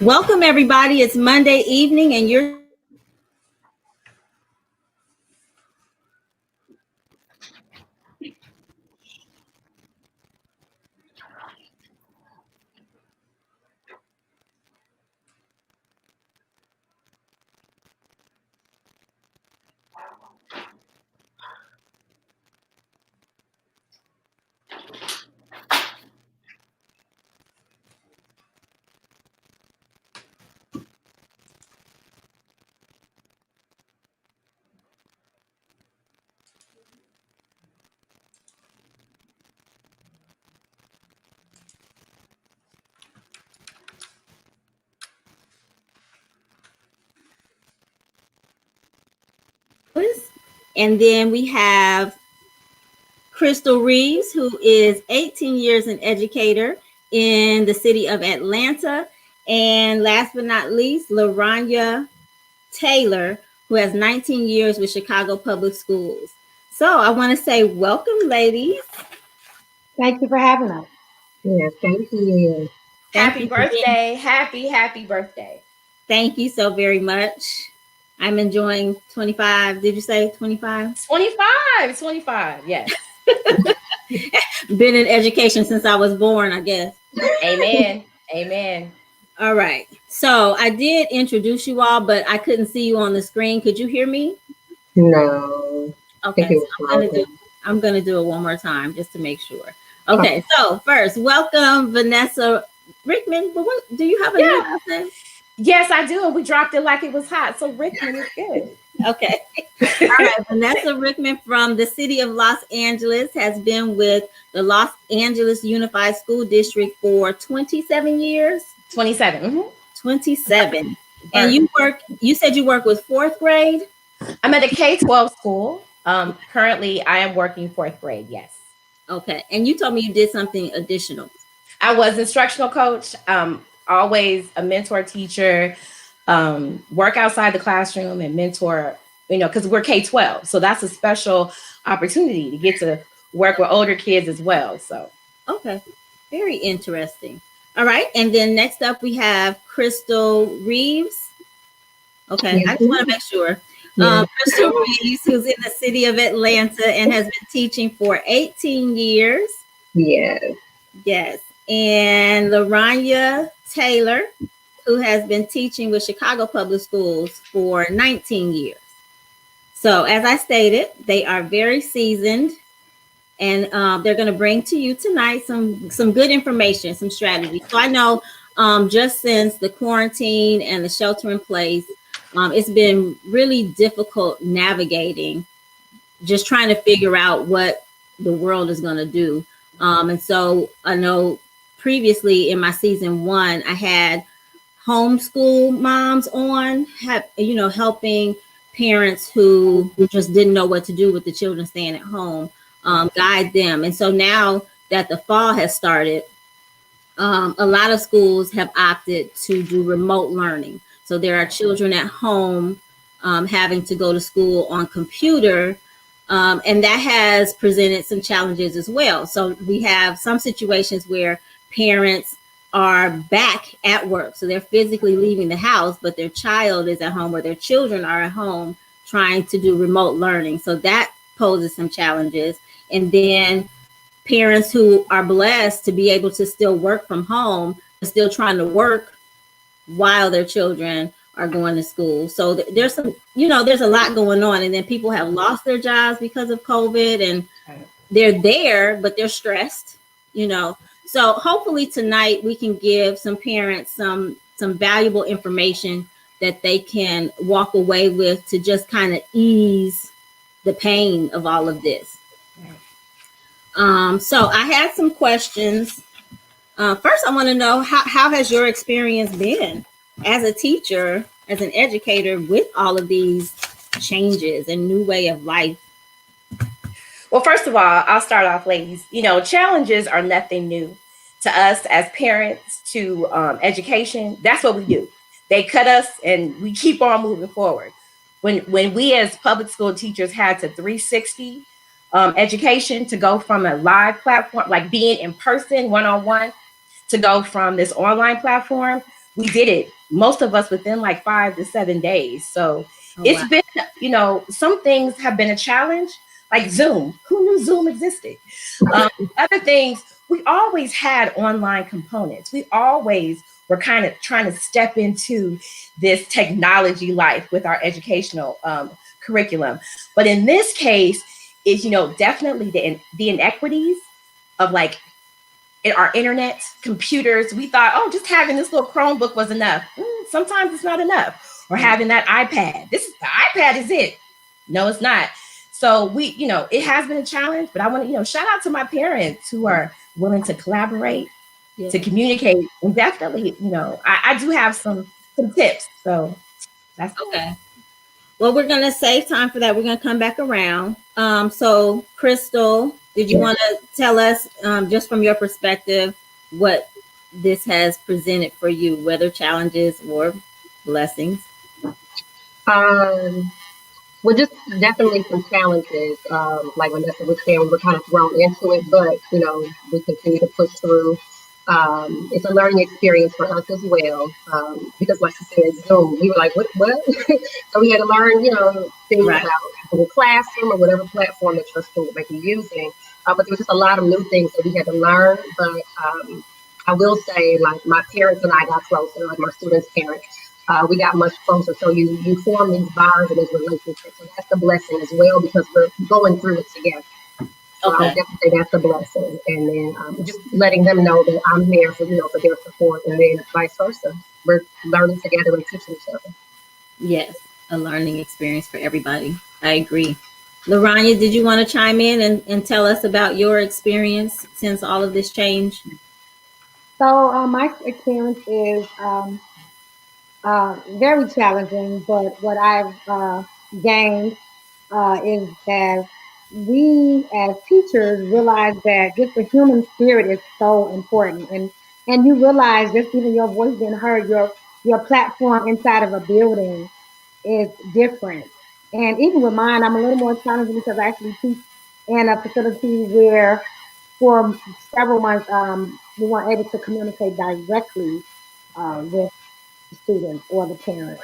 Welcome, everybody. It's Monday evening, and you're and then we have Crystal Reeves, who is 18 years an educator in the city of Atlanta. And last but not least, LaRanya Taylor, who has 19 years with Chicago Public Schools. So I want to say welcome, ladies. Thank you for having us. Yes, thank you. Happy birthday. Happy birthday. Thank you so very much. I'm enjoying 25. Did you say 25? 25, yes. Been in education since I was born, I guess. Amen. All right. So I did introduce you all, but I couldn't see you on the screen. Could you hear me? No. Okay. So I'm gonna do it one more time just to make sure. Okay. So first, welcome Vanessa Rickman. But do you have a new last name? Yes, I do. And we dropped it like it was hot. So Rickman is good. Okay. All right. Vanessa Rickman from the city of Los Angeles has been with the Los Angeles Unified School District for 27 years. 27. Mm-hmm. 27. And you said you work with fourth grade? I'm at a K-12 school. Currently, I am working fourth grade, yes. Okay. And you told me you did something additional. I was instructional coach, always a mentor teacher, work outside the classroom and mentor, because we're K-12. So that's a special opportunity to get to work with older kids as well. So. Okay. Very interesting. All right. And then next up, we have Crystal Reeves. Okay. I just want to make sure. Crystal Reeves, who's in the city of Atlanta and has been teaching for 18 years. Yes. And LaRanya Taylor, who has been teaching with Chicago Public Schools for 19 years. So as I stated, they are very seasoned, and they're going to bring to you tonight some good information, some strategies. So I know just since the quarantine and the shelter in place, it's been really difficult navigating, just trying to figure out what the world is going to do. And so I know previously in my season 1, I had homeschool moms on, helping parents who just didn't know what to do with the children staying at home, guide them. And so now that the fall has started, a lot of schools have opted to do remote learning. So there are children at home having to go to school on computer. And that has presented some challenges as well. So we have some situations where parents are back at work. So they're physically leaving the house, but their child is at home, or their children are at home trying to do remote learning. So that poses some challenges. And then parents who are blessed to be able to still work from home, but still trying to work while their children are going to school. So there's there's a lot going on. And then people have lost their jobs because of COVID, and they're there, but they're stressed, So hopefully tonight we can give some parents some valuable information that they can walk away with to just kind of ease the pain of all of this. So I had some questions. First, I want to know how has your experience been as a teacher, as an educator, with all of these changes and new way of life? Well, first of all, I'll start off, ladies. Challenges are nothing new to us as parents, to education. That's what we do. They cut us and we keep on moving forward. When we as public school teachers had to 360 education, to go from a live platform, like being in person, one-on-one, to go from this online platform, we did it, most of us within like 5 to 7 days. So it's wow. been, some things have been a challenge, like Zoom. Who knew Zoom existed? Other things, we always had online components. We always were kind of trying to step into this technology life with our educational curriculum. But in this case, is definitely the inequities of like in our internet, computers. We thought, oh, just having this little Chromebook was enough. Sometimes it's not enough. Or having that iPad. The iPad is it. No, it's not. So it has been a challenge, but I want to, shout out to my parents who are willing to collaborate, to communicate, and definitely, I do have some tips. So that's okay. Well, we're going to save time for that. We're going to come back around. So, Crystal, did you want to tell us, just from your perspective, what this has presented for you, whether challenges or blessings? Well, just definitely some challenges. Like Vanessa was saying, we're kind of thrown into it, but we continue to push through. It's a learning experience for us as well, because like you said, Zoom, we were like, what? So we had to learn, things Right. about Google Classroom or whatever platform that your school might be using. But there was just a lot of new things that we had to learn. But I will say, like, my parents and I got closer, like my students' parents. We got much closer. So you form these bonds and these relationships. So that's a blessing as well, because we're going through it together. So I would definitely say that's a blessing. And then just letting them know that I'm here for their support, and then vice versa. We're learning together and teaching each other. Yes, a learning experience for everybody. I agree. Laranya, did you want to chime in and tell us about your experience since all of this change? So my experience is very challenging, but what I've gained is that we as teachers realize that just the human spirit is so important, and you realize just even your voice being heard, your platform inside of a building is different. And even with mine, I'm a little more challenging because I actually teach in a facility where for several months we weren't able to communicate directly with the students or the parents.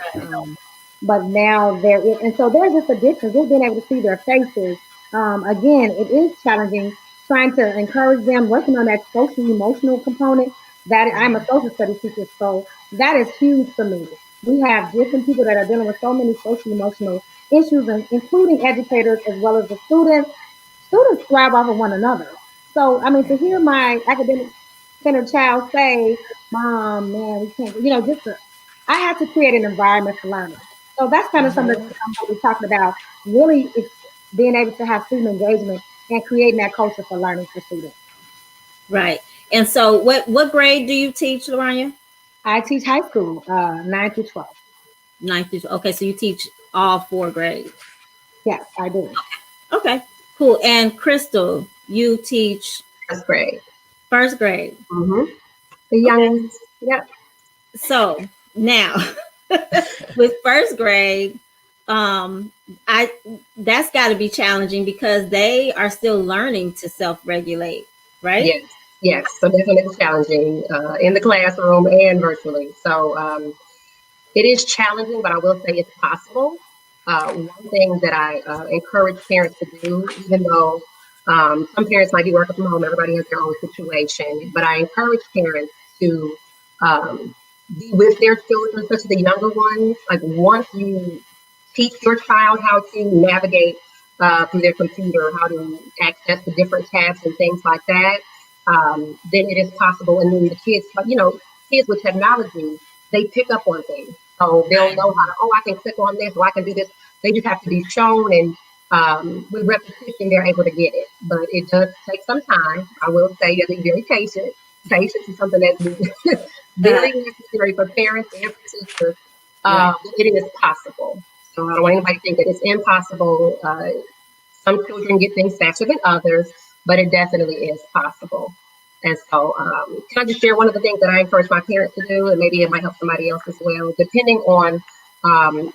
But now there is, and so there's just a difference. Just being able to see their faces. Again, it is challenging trying to encourage them, working on that social emotional component. That I'm a social studies teacher, so that is huge for me. We have different people that are dealing with so many social emotional issues, and including educators as well as the students. Students thrive off of one another. So, I mean, to hear my academic center child say, "Mom, man, we can't," just I have to create an environment for learning. So that's kind of something that I'm going to be talking about. Really, it's being able to have student engagement and creating that culture for learning for students. Right. And so, what grade do you teach, Laranya? I teach high school, 9 through 12. Ninth through. Okay, so you teach all 4 grades. Yes, I do. Okay, cool. And Crystal, you teach First grade. first grade. Mm-hmm. The youngest. Yep. So now, with first grade, I that's got to be challenging because they are still learning to self-regulate, right? Yes. Yes. So definitely challenging in the classroom and virtually. So it is challenging, but I will say it's possible. One thing that I encourage parents to do, even though some parents might be working from home, everybody has their own situation, but I encourage parents to be with their children, especially the younger ones. Like once you teach your child how to navigate through their computer, how to access the different tabs and things like that, then it is possible. And then the kids, kids with technology, they pick up on things. So they'll know how to, oh, I can click on this, or I can do this. They just have to be shown, and with repetition, they're able to get it. But it does take some time. I will say you have to be very patient. Patience is something that's very necessary for parents and for teachers. It is possible. So I don't want anybody to think that it's impossible. Some children get things faster than others, but it definitely is possible. And so, can I just share one of the things that I encourage my parents to do, and maybe it might help somebody else as well, depending on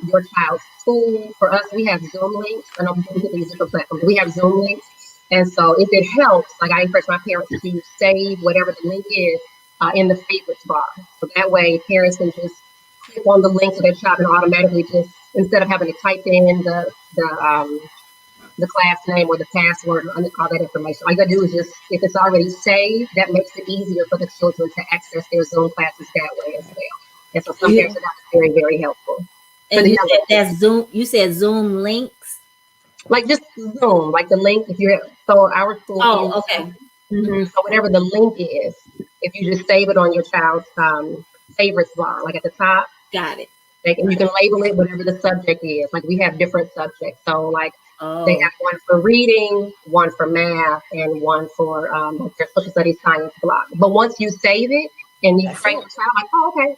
your child's school. For us, we have Zoom links. I know people get these different platforms. We have Zoom links. And so if it helps, like I encourage my parents to save whatever the link is in the favorites bar. So that way parents can just click on the link to their child and automatically just, instead of having to type in the class name or the password and all that information. All you gotta do is just, if it's already saved, that makes it easier for the children to access their Zoom classes that way as well. And so some parents are very, very helpful. And you said that's Zoom, you said Zoom links? Like just Zoom, like the link, if you're, so our school. Oh, okay. So whatever the link is, if you just save it on your child's favorites bar, like at the top. Got it. You can label it whatever the subject is. Like we have different subjects. So like they have one for reading, one for math, and one for their social studies science block. But once you save it and you train your child, like, oh, okay,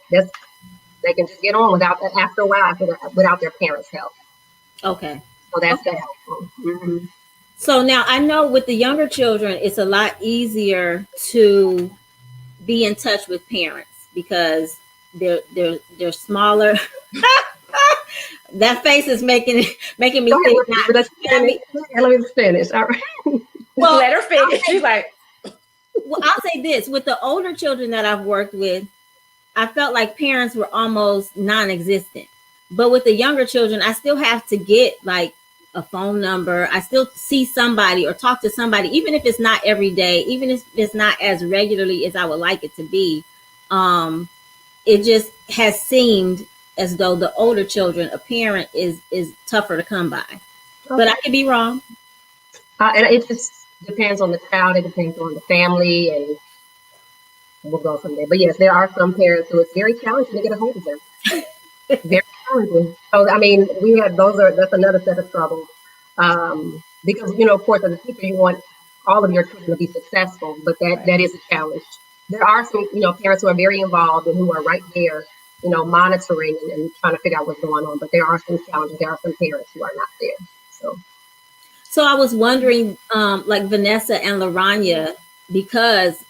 they can just get on without, after a while, without their parents' help. Okay. So that's helpful. Mm-hmm. So now I know with the younger children, it's a lot easier to be in touch with parents because they're smaller. That face is making me think. Let me finish. All right. Well, let her finish. She's like, well, I'll say this: with the older children that I've worked with, I felt like parents were almost non-existent. But with the younger children, I still have to get like a phone number. I still see somebody or talk to somebody, even if it's not every day, even if it's not as regularly as I would like it to be. It just has seemed as though the older children, a parent is tougher to come by. Okay. But I could be wrong. And it just depends on the child. It depends on the family, and we'll go from there. But yes, there are some parents who it's very challenging to get a hold of them. Very challenging. So I mean, that's another set of troubles. Because of course, as a teacher, you want all of your children to be successful, but that is a challenge. There are some parents who are very involved and who are right there, monitoring and trying to figure out what's going on. But there are some challenges. There are some parents who are not there. So I was wondering, like Vanessa and Laranya, because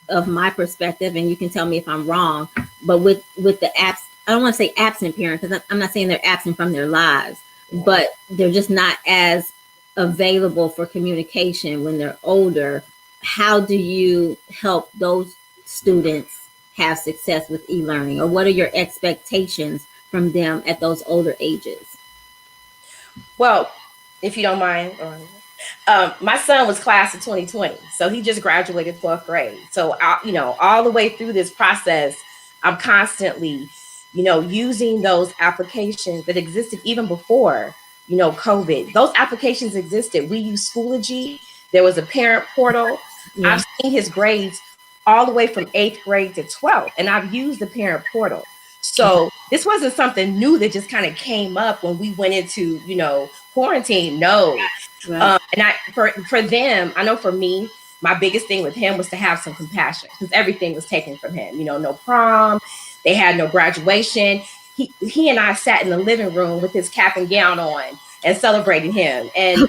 of my perspective, and you can tell me if I'm wrong, but with the apps, I don't want to say absent parent because I'm not saying they're absent from their lives, but they're just not as available for communication when they're older. How do you help those students have success with e-learning, or what are your expectations from them at those older ages? Well, if you don't mind, my son was class of 2020, so he just graduated 12th grade. So, all the way through this process, I'm constantly, using those applications that existed even before, COVID. Those applications existed. We used Schoology. There was a parent portal. Yeah. I've seen his grades all the way from 8th grade to 12th, and I've used the parent portal. So this wasn't something new that just kind of came up when we went into, quarantine. No. Right. And for them, I know for me, my biggest thing with him was to have some compassion because everything was taken from him. No prom, they had no graduation. He and I sat in the living room with his cap and gown on and celebrating him. And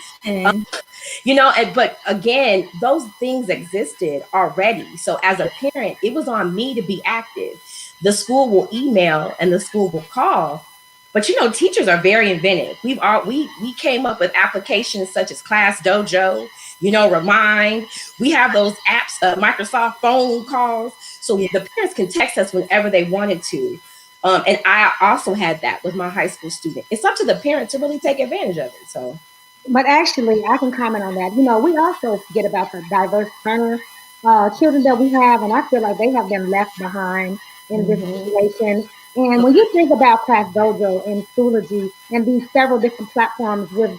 but again, those things existed already. So as a parent, it was on me to be active. The school will email and the school will call. But teachers are very inventive. We came up with applications such as Class Dojo, Remind. We have those apps, Microsoft phone calls. So the parents can text us whenever they wanted to. And I also had that with my high school student. It's up to the parent to really take advantage of it. So, but actually, I can comment on that. We also forget about the diverse learner children that we have, and I feel like they have been left behind in this situation. And when you think about Class Dojo and Schoology and these several different platforms with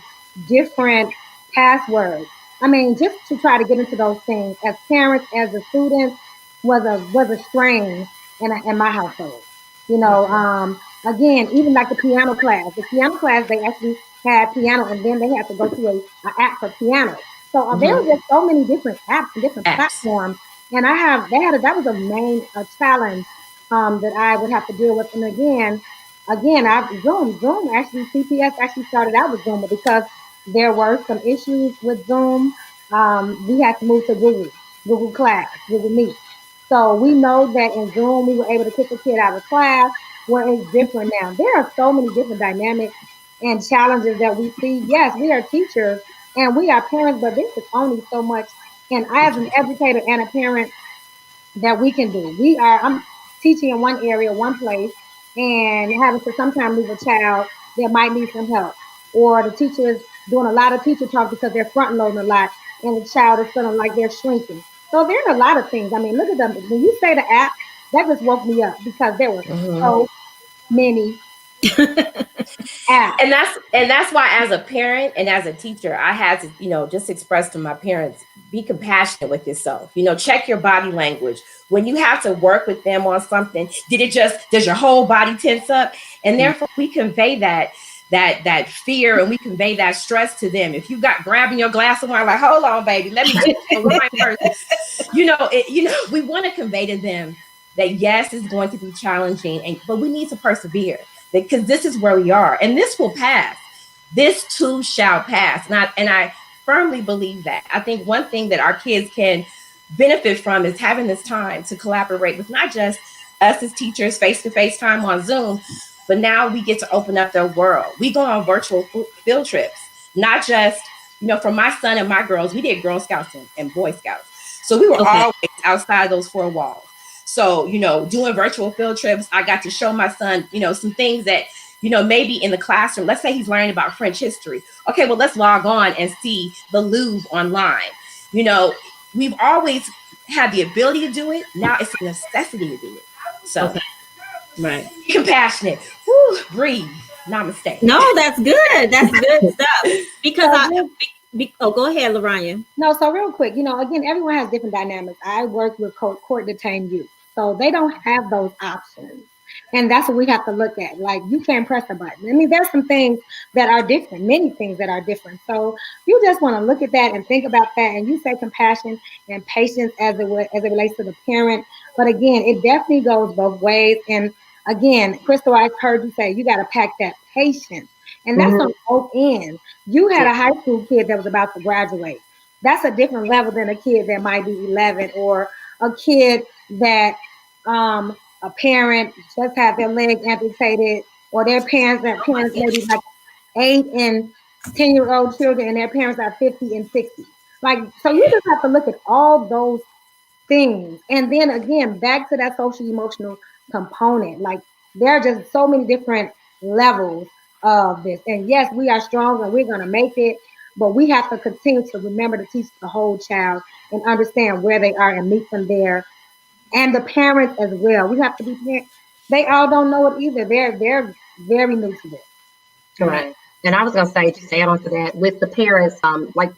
different passwords, I mean, just to try to get into those things as parents, as a student, was a strain in my household. Again, even like the piano class. The piano class, they actually had piano, and then they had to go to an app for piano. So there were just so many different apps and different platforms, and that was a main challenge that I would have to deal with. And again, Zoom actually, CPS actually started out with Zoom, but because there were some issues with Zoom, we had to move to Google Class, Google Meet. So we know that in Zoom, we were able to kick a kid out of class, where it's different now. There are so many different dynamics and challenges that we see. Yes, we are teachers and we are parents, but this is only so much. And I, as an educator and a parent, that we can do. I'm teaching in one area, one place, and having to sometimes leave a child that might need some help. Or the teacher is doing a lot of teacher talk because they're front loading a lot and the child is feeling like they're shrinking. So there's a lot of things. I mean, look at them. When you say the app, that just woke me up because there were Mm-hmm. so many apps. And that's why, as a parent and as a teacher, I had to, just express to my parents, be compassionate with yourself. Check your body language when you have to work with them on something. Does your whole body tense up? And therefore we convey that fear, and we convey that stress to them. If you got grabbing your glass of wine, like, hold on, baby, let me get the wine first. We want to convey to them that yes, it's going to be challenging, but we need to persevere, because this is where we are, and this will pass. This too shall pass. And I firmly believe that. I think one thing that our kids can benefit from is having this time to collaborate with not just us as teachers, face-to-face time on Zoom, but now we get to open up their world. We go on virtual field trips, not just, for my son and my girls, we did Girl Scouts and Boy Scouts. So we were always outside those four walls. So, doing virtual field trips, I got to show my son, some things that, maybe in the classroom, let's say he's learning about French history. Okay, well, let's log on and see the Louvre online. We've always had the ability to do it. Now it's a necessity to do it. So, right. Be compassionate. Whew, breathe. Namaste. No, that's good. That's good stuff. Because go ahead, Laranya. No, so real quick, again, everyone has different dynamics. I work with court detained youth, so they don't have those options. And that's what we have to look at. Like, you can't press a button. I mean, there's some things that are different, many things that are different. So you just want to look at that and think about that. And you say compassion and patience as it relates to the parent. But again, it definitely goes both ways. And again, Crystal, I heard you say you got to pack that patience. And that's on both ends. You had a high school kid that was about to graduate. That's a different level than a kid that might be 11, or a kid that a parent just had their leg amputated, or their parents maybe like 8 and 10-year-old children, and their parents are 50 and 60. Like, so you just have to look at all those things. And then again, back to that social emotional component. Like, there are just so many different levels of this. And yes, we are strong and we're going to make it, but we have to continue to remember to teach the whole child and understand where they are and meet them there. And the parents as well. We have to be parents. They all don't know it either. They're very new to this. Right. And I was going to say, just to add on to that, with the parents, like,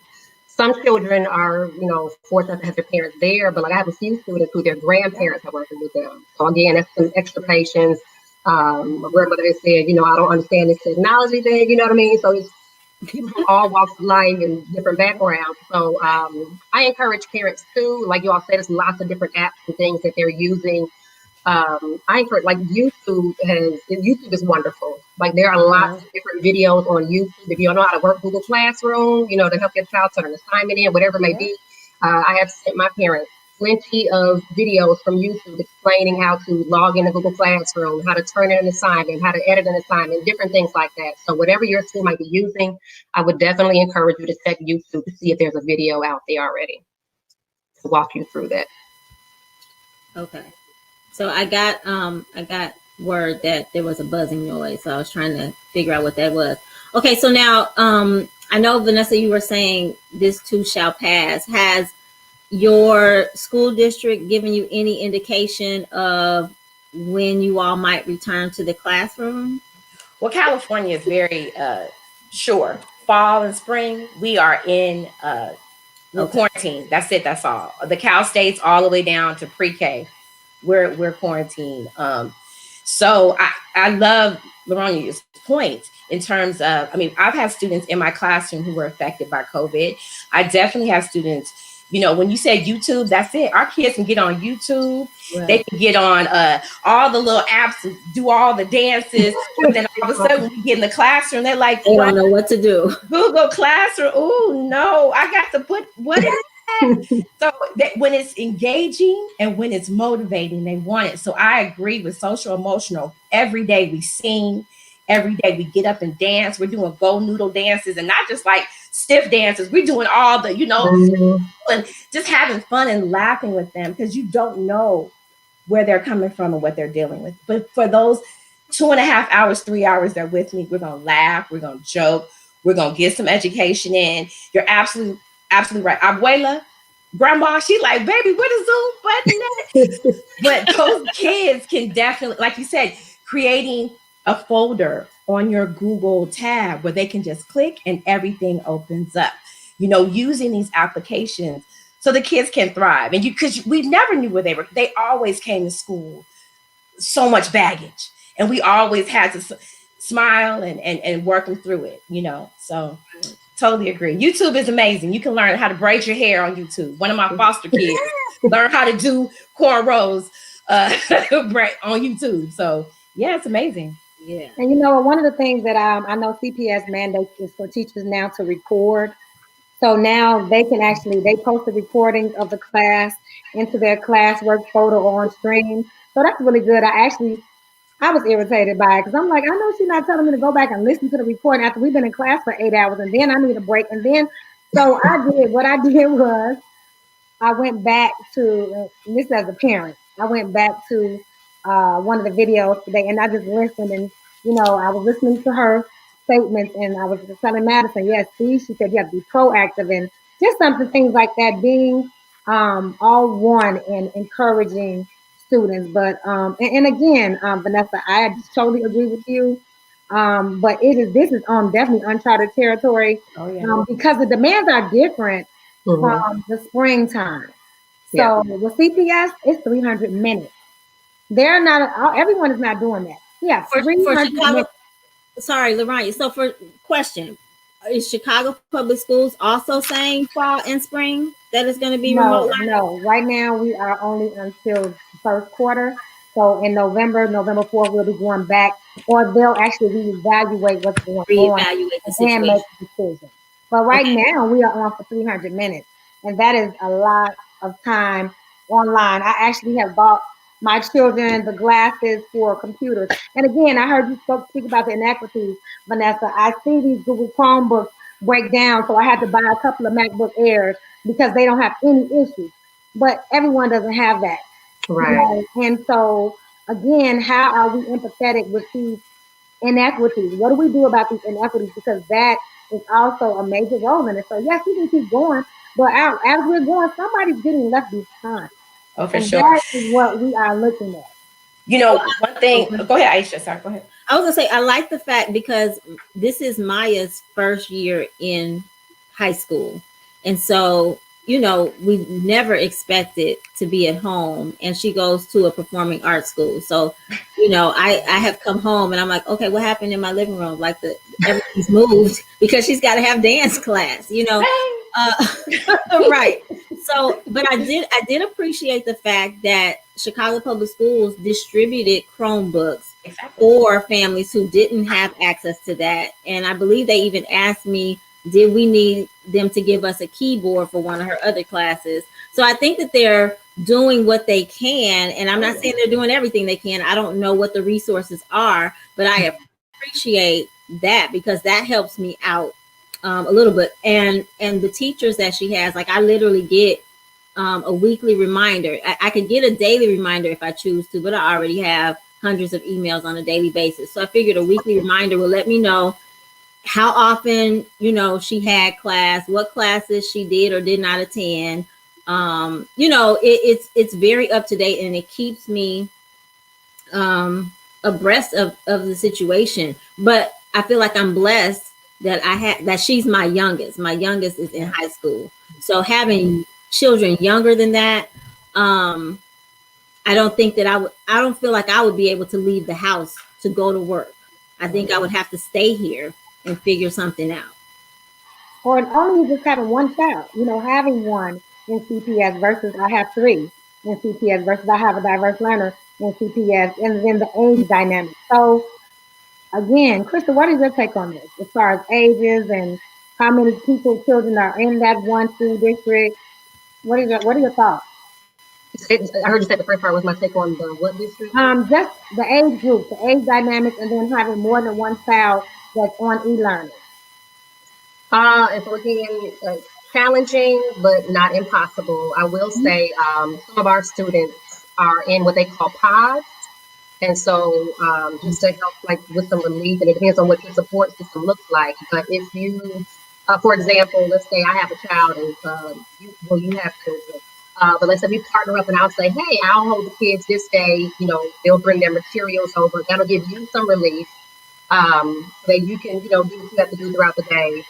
some children are, fortunate to have their parents there, but like, I have a few students who their grandparents are working with them. So again, that's some extra patience. My grandmother has said, I don't understand this technology thing, you know what I mean? So it's people from all walks of life and different backgrounds. So I encourage parents too, like you all said, there's lots of different apps and things that they're using. I encourage, like, YouTube is wonderful. Like, there are lots of different videos on YouTube. If you don't know how to work Google Classroom, to help your child turn an assignment in, whatever it may be. I have sent my parents plenty of videos from YouTube explaining how to log into Google Classroom, how to turn in an assignment, how to edit an assignment, different things like that. So whatever your school might be using, I would definitely encourage you to check YouTube to see if there's a video out there already to walk you through that. Okay. So I got word that there was a buzzing noise. So I was trying to figure out what that was. Okay, so now I know, Vanessa, you were saying this too shall pass. Has your school district given you any indication of when you all might return to the classroom? Well, California is very sure. Fall and spring, we are in quarantine. That's it. That's all. The Cal States all the way down to pre-K. We're quarantined. So I love Laronya's point in terms of, I've had students in my classroom who were affected by COVID. I definitely have students, when you said YouTube, that's it. Our kids can get on YouTube. Right. They can get on all the little apps and do all the dances. And then all of a sudden we get in the classroom, they're like, they don't know what to do. Google Classroom. Oh no, I got to put what is that? So when it's engaging and when it's motivating, they want it. So I agree with social emotional. Every day we sing, every day we get up and dance. We're doing go noodle dances, and not just like stiff dancers. We're doing all the, Mm-hmm. and just having fun and laughing with them because you don't know where they're coming from and what they're dealing with. But for those 2.5 hours, 3 hours they're with me, we're gonna laugh, we're gonna joke, we're gonna get some education in. You're absolutely right. Abuela, grandma, she like, baby, where the Zoom button at? But those kids can definitely, like you said, creating a folder on your Google tab where they can just click and everything opens up. Using these applications so the kids can thrive. And because we never knew where they always came to school so much baggage, and we always had to smile and work them through it. So totally agree. YouTube is amazing. You can learn how to braid your hair on YouTube. One of my foster kids learned how to do cornrows on YouTube. So yeah, it's amazing. Yeah. And one of the things that I know CPS mandates is for teachers now to record. So now they post the recordings of the class into their classwork photo on stream. So that's really good. I was irritated by it because I'm like, I know she's not telling me to go back and listen to the recording after we've been in class for 8 hours, and then I need a break. And then, so what I did was I went back to, this as a parent, I went back to one of the videos today and I just listened, and, I was listening to her statements, and I was telling Madison, yes, see, she said you have to be proactive and just something, things like that, being all one and encouraging students. But, and again, Vanessa, I just totally agree with you. But this is definitely uncharted territory, Oh yeah. because the demands are different from the springtime. So with CPS, it's 300 minutes. They're not, everyone is not doing that. Yeah, For 300 Chicago, minutes. sorry, Lorraine. So for question, is Chicago Public Schools also saying fall and spring that is going to be remote No, learning? no. Right now we are only until the first quarter. So in November 4th, we'll be going back, or they'll actually reevaluate what's going on Reevaluate the and then make situation. a decision. But right Okay. now we are on for 300 minutes, and that is a lot of time online. I actually have bought my children the glasses for computers. And again, I heard you speak about the inequities, Vanessa. I see these Google Chromebooks break down, so I had to buy a couple of MacBook Airs because they don't have any issues. But everyone doesn't have that. Right. And so, again, how are we empathetic with these inequities? What do we do about these inequities? Because that is also a major role in it. So, yes, we can keep going, but as we're going, somebody's getting left behind. Oh, for And sure. that is what we are looking at. One thing. Go ahead, Aisha. Sorry, go ahead. I was gonna say I like the fact because this is Maya's first year in high school, and so we never expected to be at home, and she goes to a performing arts school. So I have come home and I'm like, okay, what happened in my living room? Like everything's moved because she's got to have dance class. Right. So, but I did appreciate the fact that Chicago Public Schools distributed Chromebooks for families who didn't have access to that. And I believe they even asked me, did we need them to give us a keyboard for one of her other classes? So I think that they're doing what they can. And I'm not saying they're doing everything they can. I don't know what the resources are, but I appreciate that because that helps me out a little bit. And the teachers that she has, like I literally get a weekly reminder. I could get a daily reminder if I choose to, but I already have hundreds of emails on a daily basis. So I figured a weekly reminder will let me know how often, she had class, what classes she did or did not attend. It's very up to date and it keeps me abreast of the situation. But I feel like I'm blessed that she's my youngest. My youngest is in high school. So having children younger than that, I don't think that I don't feel like I would be able to leave the house to go to work. I think I would have to stay here and figure something out. Or only just having one child, having one in CPS versus I have three in CPS versus I have a diverse learner in CPS, and then the age dynamic. So again, Krista, what is your take on this as far as ages and how many children are in that one school district? What are your thoughts? I heard you say the first part was my take on the what district? Just the age group, the age dynamic, and then having more than one child that's on e-learning. If again, challenging but not impossible. I will say some of our students are in what they call pods. And so just to help like with some relief, and it depends on what your support system looks like. But if you, for example, let's say I have a child and you have children. But let's say we partner up and I'll say, hey, I'll hold the kids this day. You know, they'll bring their materials over. That'll give you some relief that you can, do what you have to do throughout the day.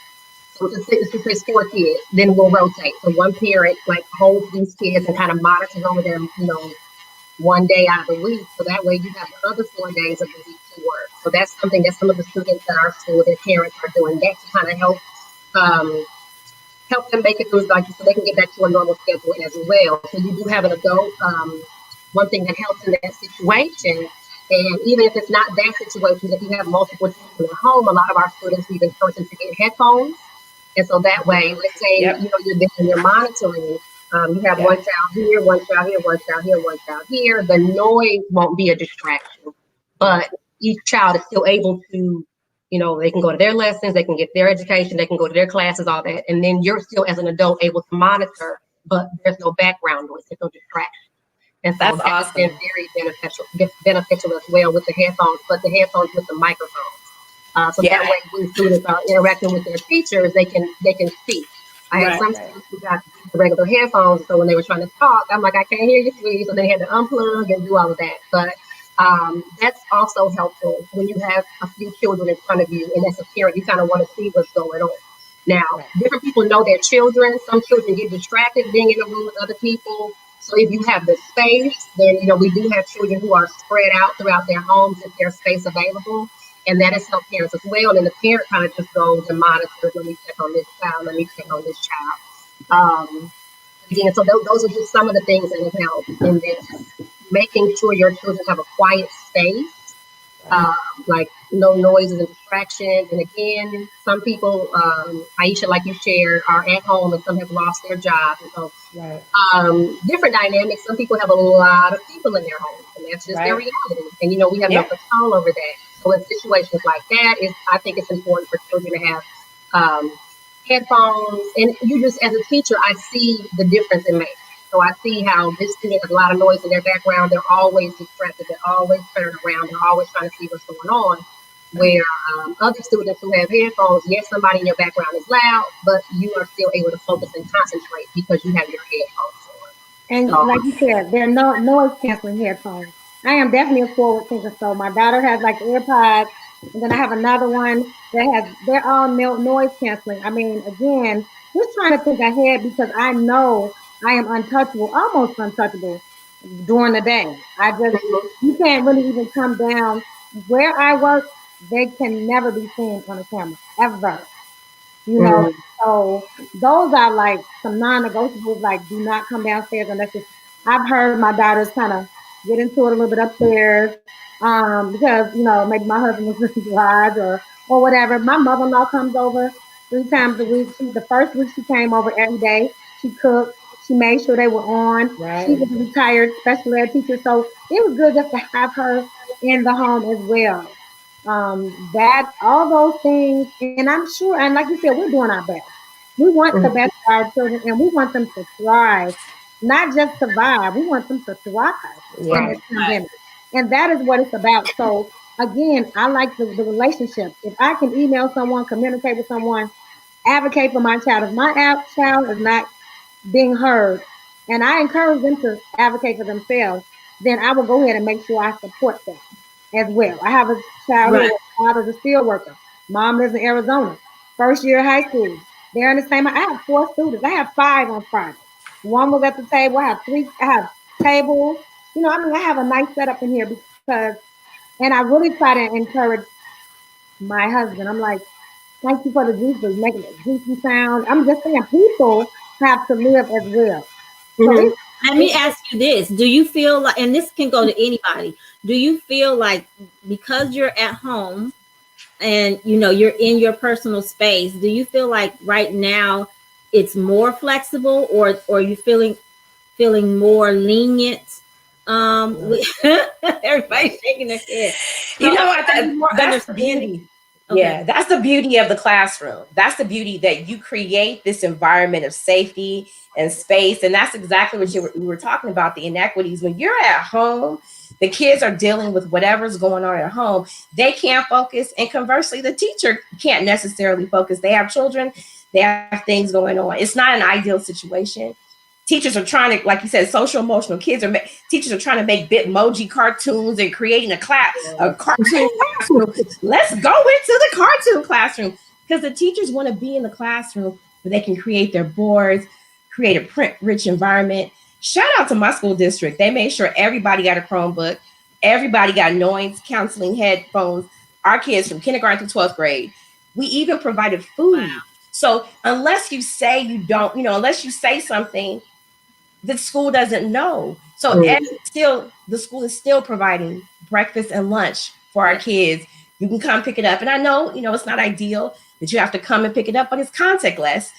So it's 4 kids, then we'll rotate. So one parent like holds these kids and kind of monitors over them, one day out of the week. So that way you have the other 4 days of the week to work. So that's something that some of the students at our school, their parents are doing that to kind of help them make it through, like so they can get back to a normal schedule as well. So you do have an adult. One thing that helps in that situation, and even if it's not that situation, if you have multiple children at home, a lot of our students we encourage them to get headphones. And so that way, let's say you're there and you're monitoring. You have one child here, one child here, one child here, one child here. The noise won't be a distraction, but each child is still able to, they can go to their lessons, they can get their education, they can go to their classes, all that. And then you're still, as an adult, able to monitor, but there's no background noise, there's no distraction. And so that's been very beneficial as well with the headphones, but the headphones with the microphones. So that way when students are interacting with their teachers, they can speak. I had some students who got the regular headphones, so when they were trying to talk, I'm like, I can't hear you, sweetie. So they had to unplug and do all of that. But that's also helpful when you have a few children in front of you, and as a parent, you kind of want to see what's going on. Now, different people know their children. Some children get distracted being in a room with other people. So if you have the space, then, we do have children who are spread out throughout their homes if there's space available. And that has helped parents as well. And the parent kind of just goes and monitors, let me check on this child, let me check on this child. Again, so those are just some of the things that have helped. And then making sure your children have a quiet space. Like no noises and distractions. And again, some people, Aisha, like you shared, are at home and some have lost their jobs. And so different dynamics. Some people have a lot of people in their homes, and that's just their reality. And we have no control over that. So in situations like that, I think it's important for children to have headphones. And you just, as a teacher, I see the difference in makes. So I see how this student has a lot of noise in their background. They're always distracted. They're always turning around. They're always trying to see what's going on. Where other students who have headphones, yes, somebody in your background is loud, but you are still able to focus and concentrate because you have your headphones on. And like you said, there are no noise canceling headphones. I am definitely a forward thinker. So my daughter has like AirPods, and then I have another one they're all noise canceling. I mean, again, just trying to think ahead because I know I am untouchable, almost untouchable during the day. You can't really even come down where I work. They can never be seen on a camera ever. So those are like some non-negotiables. Like, do not come downstairs unless it's. I've heard my daughters kind of get into it a little bit upstairs, because maybe my husband was in the garage or whatever. My mother-in-law comes over 3 times a week. The first week she came over every day. She cooked. She made sure they were on. She was a retired special ed teacher, so it was good just to have her in the home as well. That all those things, and I'm sure, and like you said, we're doing our best. We want the best for our children, and we want them to thrive, not just survive. We want them to thrive in this pandemic, and that is what it's about. So again, I like the relationship. If I can email someone, communicate with someone, advocate for my child. If my child is not being heard, and I encourage them to advocate for themselves, then I will go ahead and make sure I support them as well. I have a child who father's a steel worker. Mom lives in Arizona. First year of high school. They're in the same. I have 4 students. I have 5 on Friday. One was at the table. I have 3. I have tables. I have a nice setup in here because, and I really try to encourage my husband. I'm like, thank you for the juice, but making a juicy sound. I'm just saying, people have to live as well. So let me ask you this. Do you feel like, and this can go to anybody, do you feel like because you're at home and you're in your personal space, do you feel like right now it's more flexible or you feeling more lenient? Everybody's shaking their head. That's Candy. Yeah, that's the beauty of the classroom. That's the beauty that you create this environment of safety and space. And that's exactly what we were talking about, the inequities. When you're at home, the kids are dealing with whatever's going on at home. They can't focus. And conversely, the teacher can't necessarily focus. They have children, they have things going on. It's not an ideal situation. Teachers are trying to, like you said, social emotional. Teachers are trying to make Bitmoji cartoons and creating a cartoon classroom. Let's go into the cartoon classroom because the teachers want to be in the classroom where they can create their boards, create a print-rich environment. Shout out to my school district. They made sure everybody got a Chromebook, everybody got noise counseling headphones. Our kids from kindergarten to 12th grade. We even provided food. Wow. So unless you say you don't, unless you say something, the school doesn't know. So the school is still providing breakfast and lunch for our kids. You can come pick it up. And I know, it's not ideal that you have to come and pick it up, but it's contactless.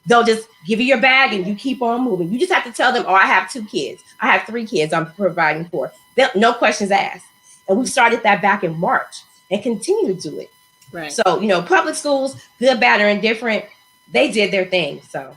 They'll just give you your bag and you keep on moving. You just have to tell them, I have 2 kids. I have 3 kids I'm providing for. No questions asked. And we started that back in March and continue to do it. Right. So, public schools, good, bad, or indifferent, they did their thing. So.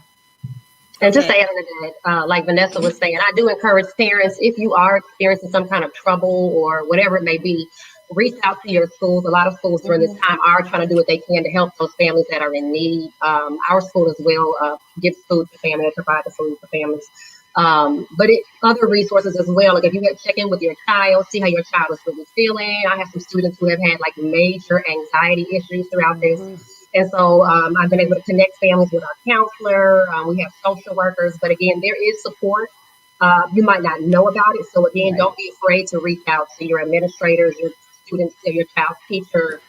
And just to add to that, like Vanessa was saying, I do encourage parents, if you are experiencing some kind of trouble or whatever it may be, reach out to your schools. A lot of schools during this time are trying to do what they can to help those families that are in need. Our school as well gives food to families, provide the food for families. But other resources as well. Like if you check in with your child, see how your child is really feeling. I have some students who have had like major anxiety issues throughout this. And so I've been able to connect families with our counselor. We have social workers, but again, there is support. You might not know about it. So again, don't be afraid to reach out to your administrators, your students, your child's teacher,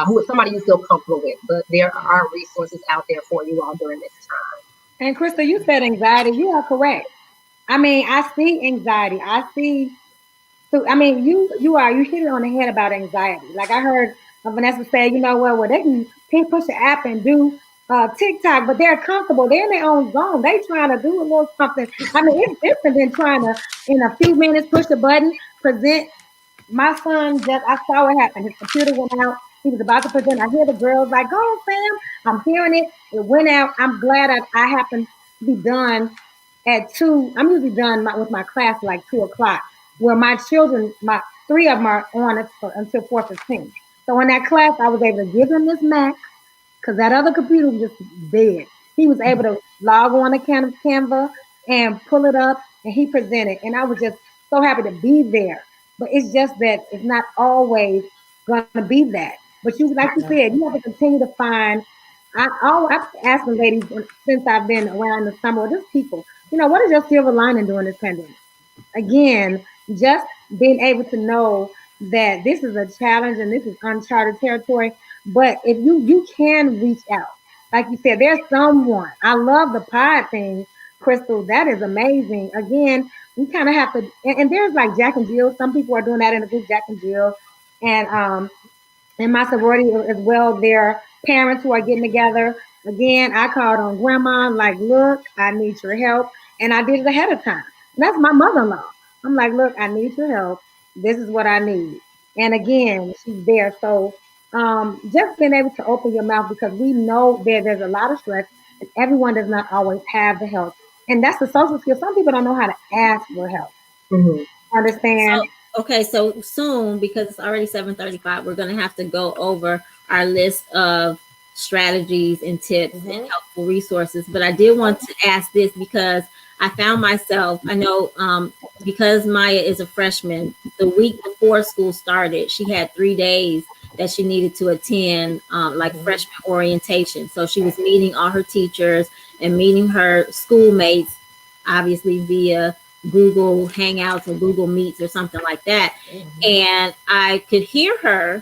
who is somebody you feel comfortable with. But there are resources out there for you all during this time. And Krista, you said anxiety. You are correct. I mean, I see anxiety. So I mean, you hit it on the head about anxiety. Like I heard Vanessa say, you know what? Well, they can push the app and do TikTok, but they're comfortable. They're in their own zone. They trying to do a little something. I mean, it's different than trying to, in a few minutes, push a button, present. My son I saw what happened. His computer went out. He was about to present. I hear the girls like, "Go on, Sam." I'm hearing it. It went out. I'm glad I happened to be done at 2. I'm usually done with my class like 2:00. Where my children, 3 of them are on until 4:15. So in that class, I was able to give him this Mac because that other computer was just dead. He was able to log on to Canva and pull it up, and he presented. And I was just so happy to be there. But it's just that it's not always going to be that. But like you said, you have to continue to find. I've asked the ladies since I've been around the summer, or just people, what is your silver lining during this pandemic? Again, just being able to know that this is a challenge and this is uncharted territory. But if you can reach out, like you said, there's someone. I love the pod thing, Crystal. That is amazing. Again, we kind of have to, and there's like Jack and Jill. Some people are doing that in the group, Jack and Jill, and in my sorority as well. There are parents who are getting together. Again, I called on grandma, like, look, I need your help. And I did it ahead of time. And that's my mother-in-law. I'm like, look, I need your help. This is what I need. And again, she's there. So just being able to open your mouth, because we know there's a lot of stress and everyone does not always have the help. And that's the social skill. Some people don't know how to ask for help. Understand? So soon, because it's already 7:35, we're going to have to go over our list of strategies and tips and helpful resources. But I did want to ask this because I found myself, I know because Maya is a freshman, the week before school started, she had 3 days that she needed to attend like freshman orientation. So she was meeting all her teachers and meeting her schoolmates, obviously via Google Hangouts or Google Meets or something like that. And I could hear her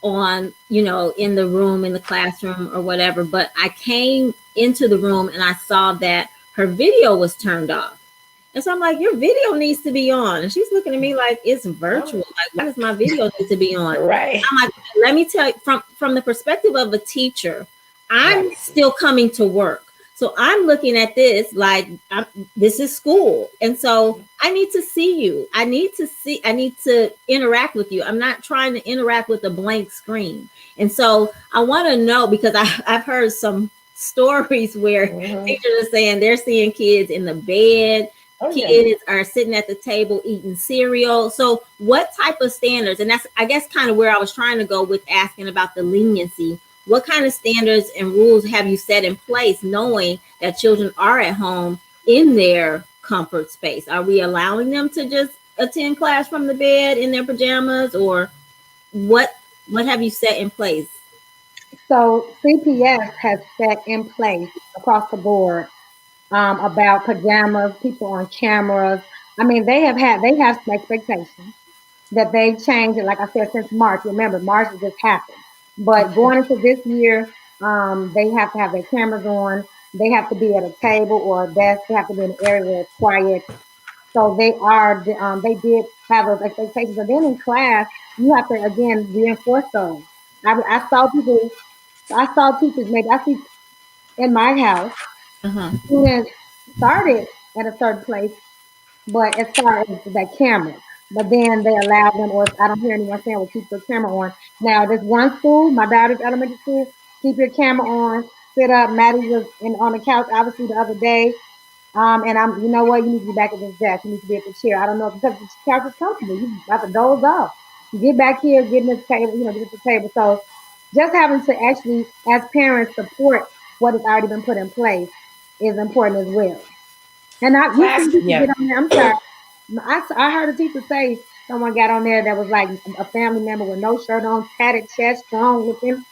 on, in the room, in the classroom or whatever. But I came into the room and I saw that her video was turned off. And so I'm like, your video needs to be on. And she's looking at me like, it's virtual. Like, why does my video need to be on? Right. I'm like, let me tell you, from the perspective of a teacher, I'm still coming to work. So I'm looking at this like this is school. And so I need to see you. I need to interact with you. I'm not trying to interact with a blank screen. And so I want to know, because I've heard some stories where teachers are saying they're seeing kids in the bed. Kids are sitting at the table eating cereal. So what type of standards, and that's, I guess, kind of where I was trying to go with asking about the leniency. What kind of standards and rules have you set in place, knowing that children are at home in their comfort space? Are we allowing them to just attend class from the bed in their pajamas, or what have you set in place? So CPS has set in place across the board about pajamas, people on cameras. I mean, they have some expectations that they've changed it. Like I said, since March. Remember, March just happened, but going into this year, they have to have their cameras on. They have to be at a table or a desk. They have to be in an area where it's quiet. So they did have those expectations. And then in class, you have to again reinforce those. I saw people, I saw teachers maybe I see in my house Uh-huh. students started at a certain place, but as far as that camera, but then they allow them, or I don't hear anyone saying, well, keep your camera on. Now, there's one school, my daughter's elementary school, keep your camera on, sit up. Maddie was on the couch, obviously, the other day. And you know what, you need to be back at this desk. You need to be at the chair. I don't know, because the couch is comfortable. You about to doze off. Get back here, get in the table, get at the table. So just having to actually, as parents, support what has already been put in place is important as well. And you Class, see people yeah. get on there. I'm sorry. I heard a teacher say someone got on there that was like a family member with no shirt on, tatted chest, strong looking,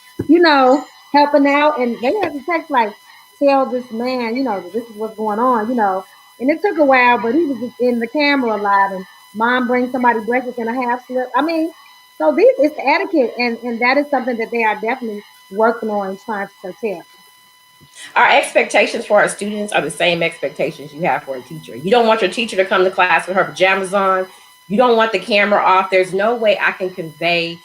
helping out. And they had to text like, tell this man, this is what's going on. And it took a while, but he was just in the camera a lot. And mom brings somebody breakfast in a half slip. I mean, so it's etiquette. And that is something that they are definitely working on and trying to curtail. Our expectations for our students are the same expectations you have for a teacher. You don't want your teacher to come to class with her pajamas on. You don't want the camera off. There's no way I can convey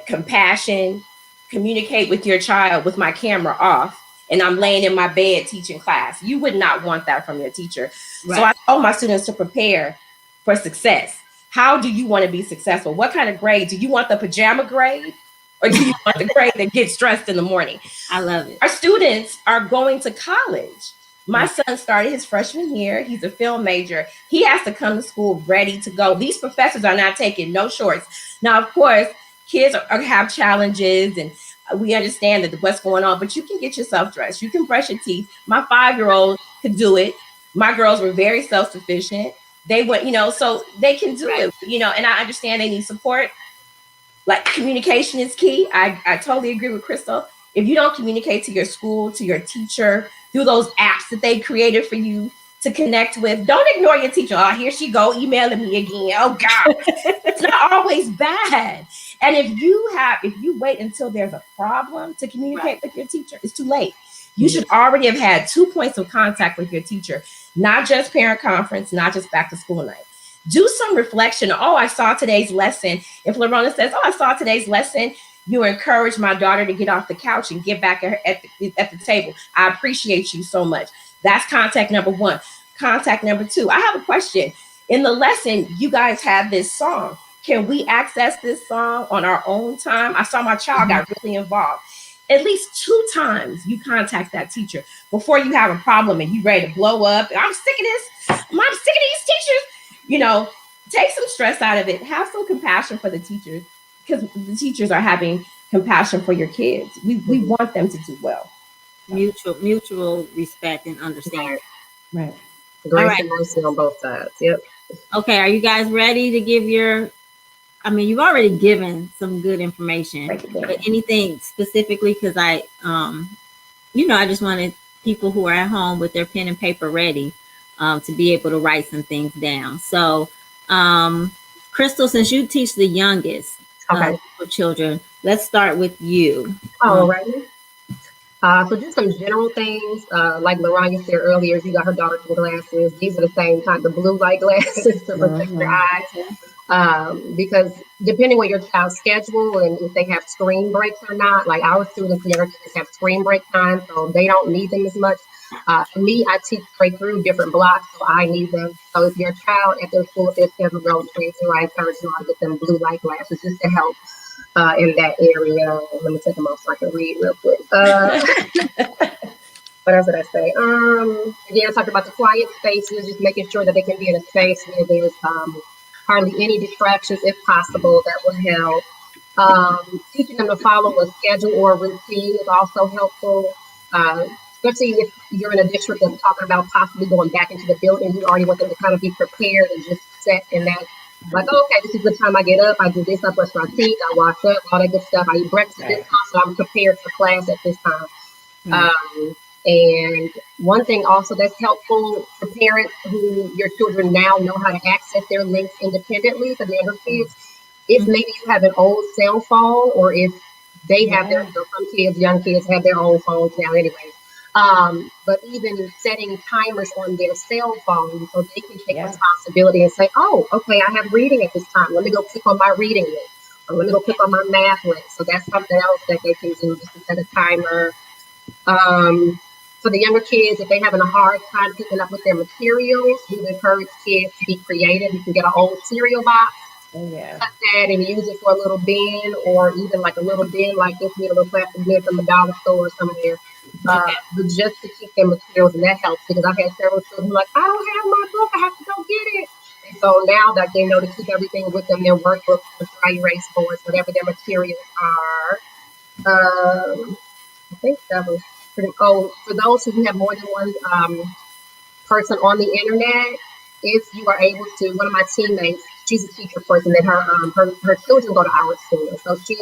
compassion, communicate with your child with my camera off, and I'm laying in my bed teaching class. You would not want that from your teacher. Right. So I told my students to prepare for success. How do you want to be successful? What kind of grade? Do you want the pajama grade? Or do you want the grade that gets stressed in the morning? I love it. Our students are going to college. My son started his freshman year. He's a film major. He has to come to school ready to go. These professors are not taking no shorts. Now, of course, kids have challenges, and we understand that what's going on, but you can get yourself dressed. You can brush your teeth. My 5-year-old could do it. My girls were very self-sufficient. They went, so they can do it, and I understand they need support. Like, communication is key. I totally agree with Crystal. If you don't communicate to your school, to your teacher, through those apps that they created for you to connect with, don't ignore your teacher. Oh, here she go emailing me again. Oh God, it's not always bad. And if you wait until there's a problem to communicate with your teacher, it's too late. You should already have had 2 points of contact with your teacher, not just parent conference, not just back to school night. Do some reflection. Oh, I saw today's lesson. If Lorona says, oh, I saw today's lesson, you encourage my daughter to get off the couch and get back at the table. I appreciate you so much. That's contact number 1. Contact number 2. I have a question. In the lesson, you guys had this song. Can we access this song on our own time? I saw my child got really involved. At least 2 times you contact that teacher before you have a problem and you ready to blow up. I'm sick of this. I'm sick of these teachers. Take some stress out of it. Have some compassion for the teachers, because the teachers are having compassion for your kids. We want them to do well. Mutual respect and understanding. Right. Grace and mercy on both sides. Yep. Okay, are you guys ready to give you've already given some good information, but anything specifically, because I just wanted people who are at home with their pen and paper ready to be able to write some things down. So, Crystal, since you teach the youngest for children, let's start with you. All right. So just some general things, like Lorania said earlier, you got her daughter some glasses. These are the same kind of blue light glasses to protect their eyes. Because depending on your child's schedule and if they have screen breaks or not, like our students, younger kids have screen break time, so they don't need them as much. For me, I teach straight through different blocks, so I need them. So if your child at their school, if they're scheduled to go straight through, I encourage you all to get them blue light glasses just to help in that area. Let me take them off so I can read real quick. What else did I say? Again, I talked about the quiet spaces, just making sure that they can be in a space where there's hardly any distractions, if possible. That will help. Teaching them to follow a schedule or a routine is also helpful. Especially if you're in a district that's talking about possibly going back into the building, you already want them to kind of be prepared and just set in that. Like, oh, okay, this is the time I get up, I do this, I brush my teeth, I wash up, all that good stuff. I eat breakfast at this time, so I'm prepared for class at this time. And one thing also that's helpful for parents who your children now know how to access their links independently for the younger kids, if maybe you have an old cell phone, or if they have their, some kids, young kids have their own phones now anyways. But even setting timers on their cell phone so they can take responsibility and say, oh, okay, I have reading at this time. Let me go click on my reading list, or let me go click on my math list. So that's something else that they can do, just to set a timer. For the younger kids, if they're having a hard time keeping up with their materials, we encourage kids to be creative. You can get an old cereal box, cut that and use it for a little bin, or even like a little bin like this, with a little plastic bin from the dollar store or somewhere. But just to keep their materials, and that helps, because I've had several children like, I don't have my book, I have to go get it. And so now that they know to keep everything with them, their workbooks, their dry erase boards, whatever their materials are. I think that was pretty. Oh, for those who have more than one person on the internet, if you are able to, one of my teammates, she's a teacher person, and her children go to our school, and so she,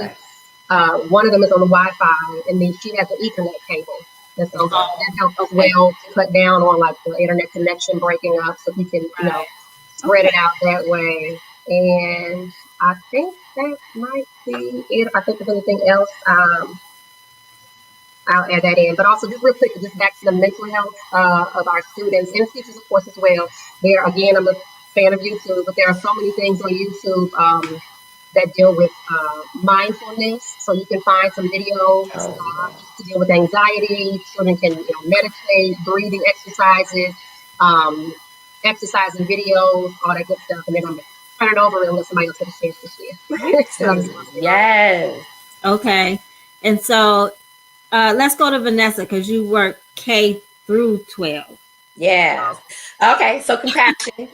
one of them is on the Wi-Fi, and then she has an Ethernet cable, and so that helps as well to cut down on like the internet connection breaking up, so you can spread it out that way. And I think that might be it. If I think of anything else, I'll add that in. But also, just real quick, just back to the mental health of our students and teachers, of course, as well. There, again, I'm a fan of YouTube, but there are so many things on YouTube that deal with mindfulness. So you can find some videos to deal with anxiety. Children can meditate, breathing exercises, exercising videos, all that good stuff. And then I'm going to turn it over and let somebody else have a chance to share. Yes. Okay. And so let's go to Vanessa, because you work K through 12. Yes. Okay. So compassion.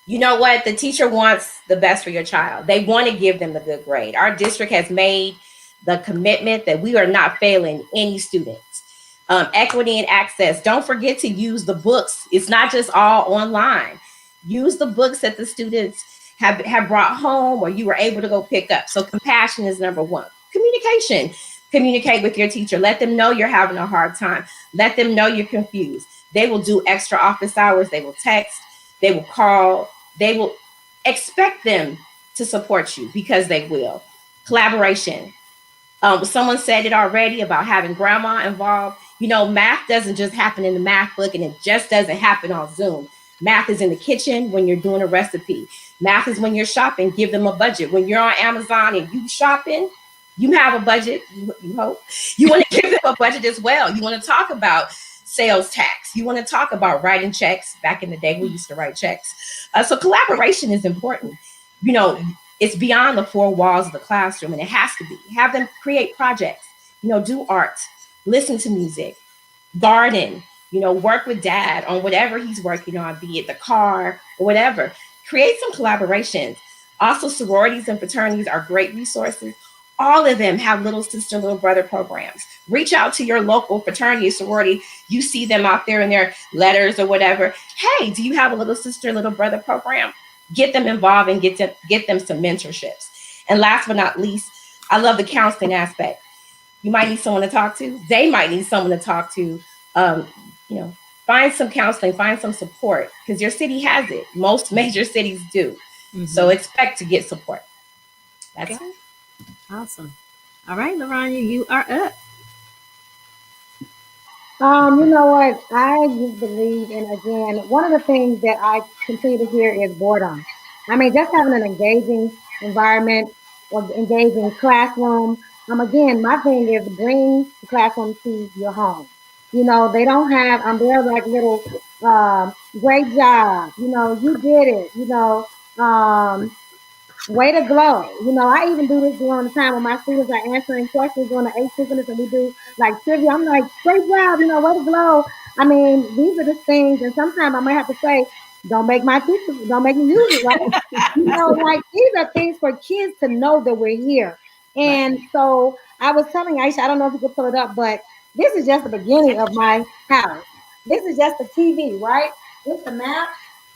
You know what? The teacher wants the best for your child. They want to give them a good grade. Our district has made the commitment that we are not failing any students. Equity and access. Don't forget to use the books. It's not just all online. Use the books that the students have brought home, or you were able to go pick up. So compassion is number one. Communication. Communicate with your teacher. Let them know you're having a hard time. Let them know you're confused. They will do extra office hours. They will text. They will call. They will expect them to support you, because they will. Collaboration. Someone said it already about having grandma involved. Math doesn't just happen in the math book, and it just doesn't happen on Zoom. Math is in the kitchen when you're doing a recipe. Math is when you're shopping. Give them a budget. When you're on Amazon and you shopping, you have a budget. You hope you want to give them a budget as well. You want to talk about sales tax. You want to talk about writing checks. Back in the day, we used to write checks. So collaboration is important. It's beyond the four walls of the classroom, and it has to be. Have them create projects. Do art, listen to music, garden. Work with dad on whatever he's working on, be it the car or whatever. Create some collaborations. Also, sororities and fraternities are great resources. All of them have little sister, little brother programs. Reach out to your local fraternity or sorority. You see them out there in their letters or whatever. Hey, do you have a little sister, little brother program? Get them involved and get them some mentorships. And last but not least, I love the counseling aspect. You might need someone to talk to. They might need someone to talk to. Find some counseling, find some support, because your city has it. Most major cities do. Mm-hmm. So expect to get support. That's it. Awesome. All right, Laranya, you are up. You know what? I just believe, and again, one of the things that I continue to hear is boredom. I mean, just having an engaging environment or engaging classroom. Again, my thing is bring the classroom to your home. You know, they don't have, they're like little, great job. You know, you did it. You know, way to glow. You know, I even do this during the time when my students are answering questions during the asynchronous and we do like trivia. I'm like, great job, you know, way to glow. I mean, these are the things, and sometimes I might have to say, don't make me use it, right? You know, like these are things for kids to know that we're here. Right. And so I was telling Aisha, I don't know if you could pull it up, but this is just the beginning of my house. This is just the TV, right? It's the map,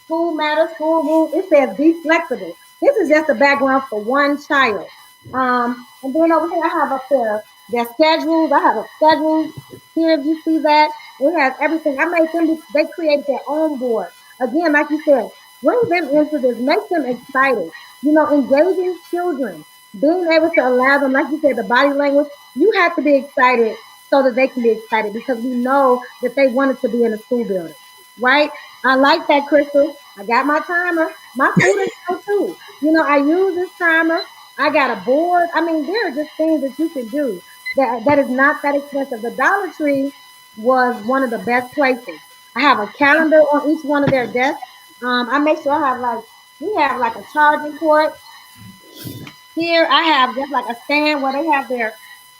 school matters, school rules. It says be flexible. This is just the background for one child. And then over here, I have up there their schedules. I have a schedule here. If you see that, it has everything. I made them. They created their own board. Again, like you said, bring them into this. Make them excited. You know, engaging children, being able to allow them, like you said, the body language. You have to be excited so that they can be excited because we know that they wanted to be in a school building, right? I like that, Crystal. I got my timer. My students know too. You know, I use this timer. I got a board. I mean, there are just things that you can do that is not that expensive. The Dollar Tree was one of the best places. I have a calendar on each one of their desks. I make sure I have like we have like a charging port here. I have just like a stand where they have their.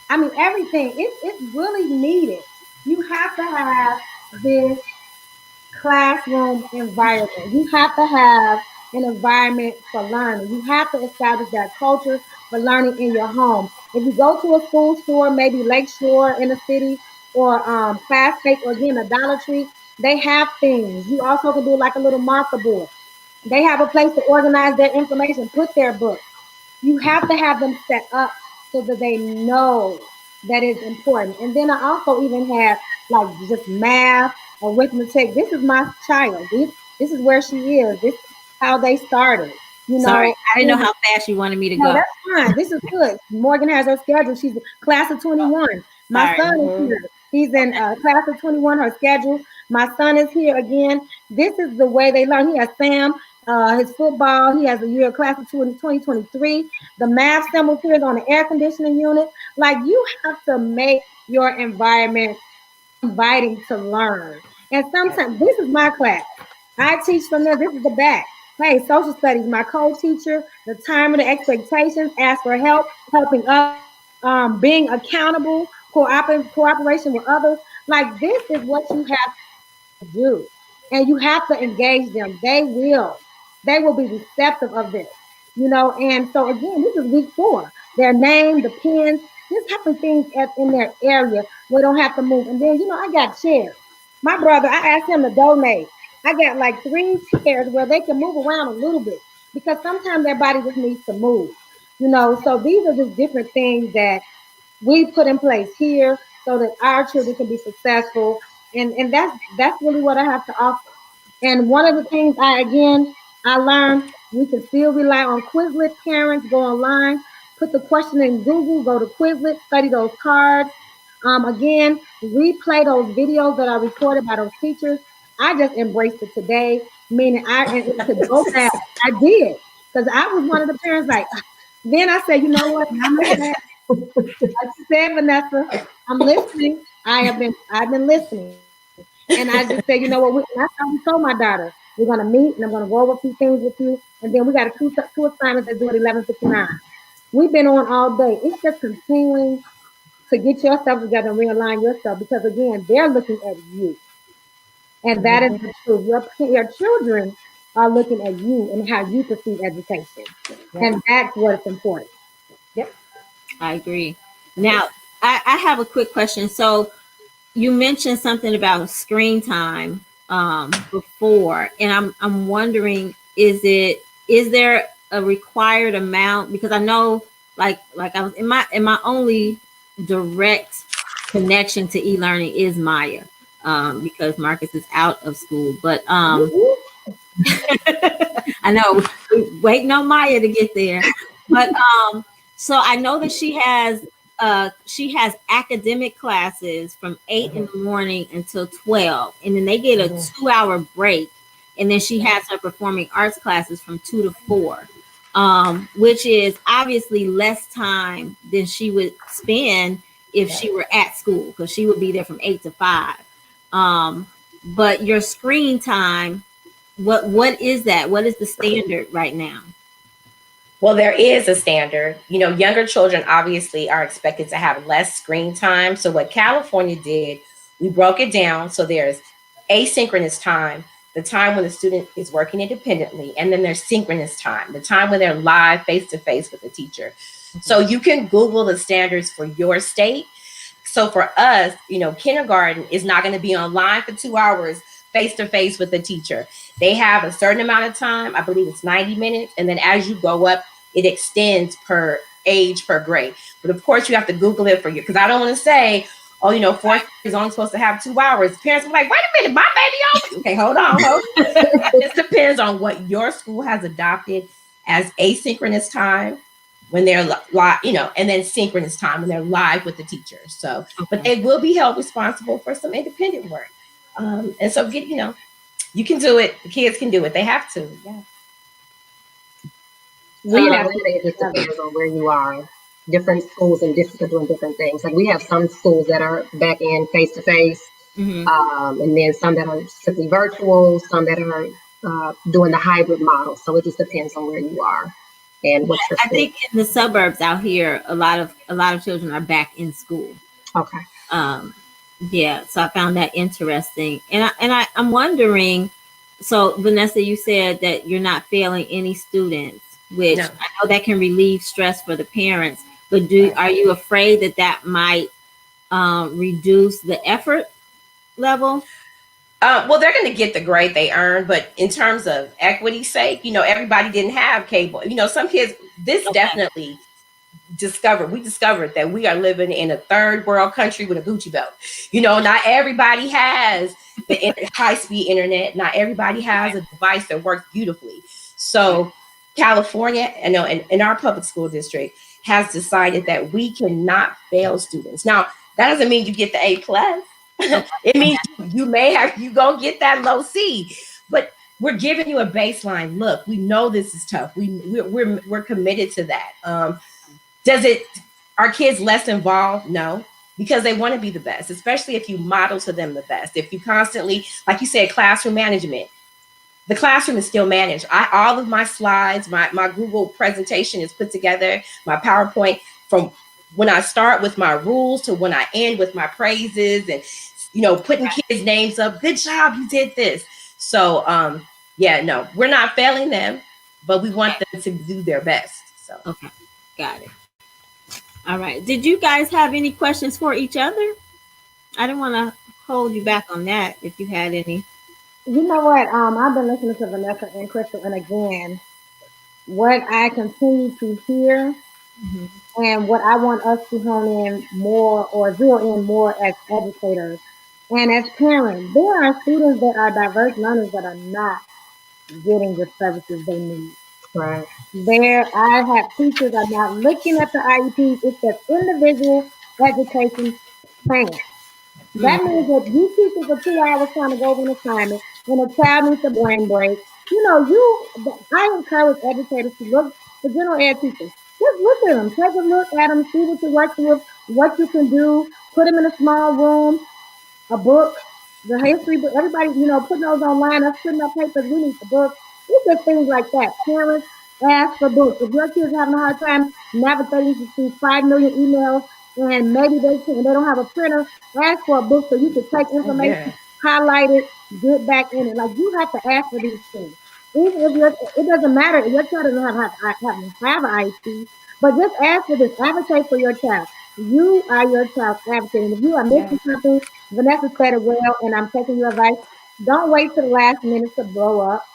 I mean, everything. It's really needed. You have to have this classroom environment. You have to have an environment for learning. You have to establish that culture for learning in your home. If you go to a school store, maybe Lakeshore in the city, or Classmate, or again a Dollar Tree, they have things. You also can do like a little marker board. They have a place to organize their information, put their books. You have to have them set up so that they know that is important. And then I also even have like just math, arithmetic. This is my child. This is where she is. This is how they started. You Sorry, know, I didn't know how fast you wanted me to no, go. that's fine. This is good. Morgan has her schedule. She's class of 21. My Sorry. son is here. He's in class of 21, her schedule. My son is here again. This is the way they learn. He has Sam, his football. He has a year class of 2023. The math symbol here is on the air conditioning unit. Like you have to make your environment inviting to learn. And sometimes this is my class. I teach from there. This is the back. Hey, social studies, my co-teacher, the time and the expectations, ask for help, helping others, being accountable, cooperation with others. Like this is what you have to do. And you have to engage them. They will be receptive of this. You know, and so again, this is week 4. Their name, the pins, just having things in their area where they don't have to move. And then, you know, I got chairs. My brother, I asked him to donate. I got like 3 chairs where they can move around a little bit because sometimes their body just needs to move. You know, so these are just different things that we put in place here so that our children can be successful. And that's really what I have to offer. And one of the things I learned we can still rely on Quizlet. Parents go online, put the question in Google, go to Quizlet, study those cards. Again, replay those videos that are recorded by those teachers. I just embraced it today, meaning and to go back, I did because I was one of the parents like. Then I said, you know what? Namaste. Like you said, Vanessa, I'm listening. I've been listening. And I just said, you know what, that's how we told my daughter. We're gonna meet and I'm gonna go over a few things with you. And then we got two assignments that do at 11:59. We've been on all day. It's just continuing to get yourself together and realign yourself because again, they're looking at you. And that is the truth. Your children are looking at you and how you perceive education. And that's what's important. Yep. I agree. Now, I have a quick question. So you mentioned something about screen time before, and I'm wondering, is there a required amount? Because I know, like I was in my only direct connection to e-learning is Maya, because Marcus is out of school. But I know we're waiting on Maya to get there. But so I know that she has academic classes from 8 in the morning until 12, and then they get a 2-hour break, and then she has her performing arts classes from 2 to 4, which is obviously less time than she would spend if she were at school because she would be there from 8 to 5. But your screen time, what is that? What is the standard right now? Well, there is a standard. Younger children obviously are expected to have less screen time. So what California did, we broke it down. So there's asynchronous time, the time when the student is working independently, and then there's synchronous time, the time when they're live face to face with the teacher. So you can Google the standards for your state. So for us, kindergarten is not going to be online for 2 hours face to face with the teacher. They have a certain amount of time. I believe it's 90 minutes. And then as you go up, it extends per age, per grade. But of course, you have to Google it for you. Because I don't want to say, fourth grade is only supposed to have 2 hours. Parents are like, wait a minute, my baby only. Okay, hold on. This depends on what your school has adopted as asynchronous time when they're live, and then synchronous time when they're live with the teacher. So, but they will be held responsible for some independent work. And so you can do it. The kids can do it. They have to. Yeah. It just depends on where you are. Different schools and districts are doing different things. Like we have some schools that are back in face to face, and then some that are strictly virtual, some that are doing the hybrid model. So it just depends on where you are and what's your school. I think in the suburbs out here, a lot of children are back in school. Okay. Yeah, so I found that interesting, and I'm wondering. So Vanessa, you said that you're not failing any students, which I know that can relieve stress for the parents. But are you afraid that might reduce the effort level? Well, they're going to get the grade they earn, but in terms of equity's sake, everybody didn't have cable. Some kids. This definitely. We discovered that we are living in a third world country with a Gucci belt. Not everybody has the high-speed internet. Not everybody has a device that works beautifully. So California, in our public school district, has decided that we cannot fail students. Now, that doesn't mean you get the A+. It means you gonna get that low C. But we're giving you a baseline. Look, we know this is tough. We're committed to that. Are kids less involved? No, because they want to be the best, especially if you model to them the best. If you constantly, like you said, classroom management, the classroom is still managed. All of my slides, my Google presentation is put together, my PowerPoint, from when I start with my rules to when I end with my praises and, putting kids' names up. Good job, you did this. So, no, we're not failing them, but we want them to do their best. So, okay, got it. All right. Did you guys have any questions for each other? I didn't want to hold you back on that if you had any. You know what? I've been listening to Vanessa and Crystal, and again, what I continue to hear and what I want us to hone in more or zero in more as educators and as parents, there are students that are diverse learners that are not getting the services they need. Right. I have teachers are not looking at the IEP. It's an individual education plan. That means that you teaching for 2 hours trying to go over an assignment when a child needs a brain break. I encourage educators to look for general ed teachers. Just look at them. Take a look at them. See what you're working with, what you can do. Put them in a small room, a book, the history book. Everybody, putting those online. Us putting up papers. We need the book. It's just things like that. Parents ask for books. If your kids having a hard time navigating through 5 million emails and maybe they don't have a printer, ask for a book so you can take information, highlight it, get back in it. Like you have to ask for these things. Even if it doesn't matter if your child doesn't have an IEP, but just ask for this. Advocate for your child. You are your child's advocate. And if you are missing something, Vanessa said it well, and I'm taking your advice. Don't wait till the last minute to blow up.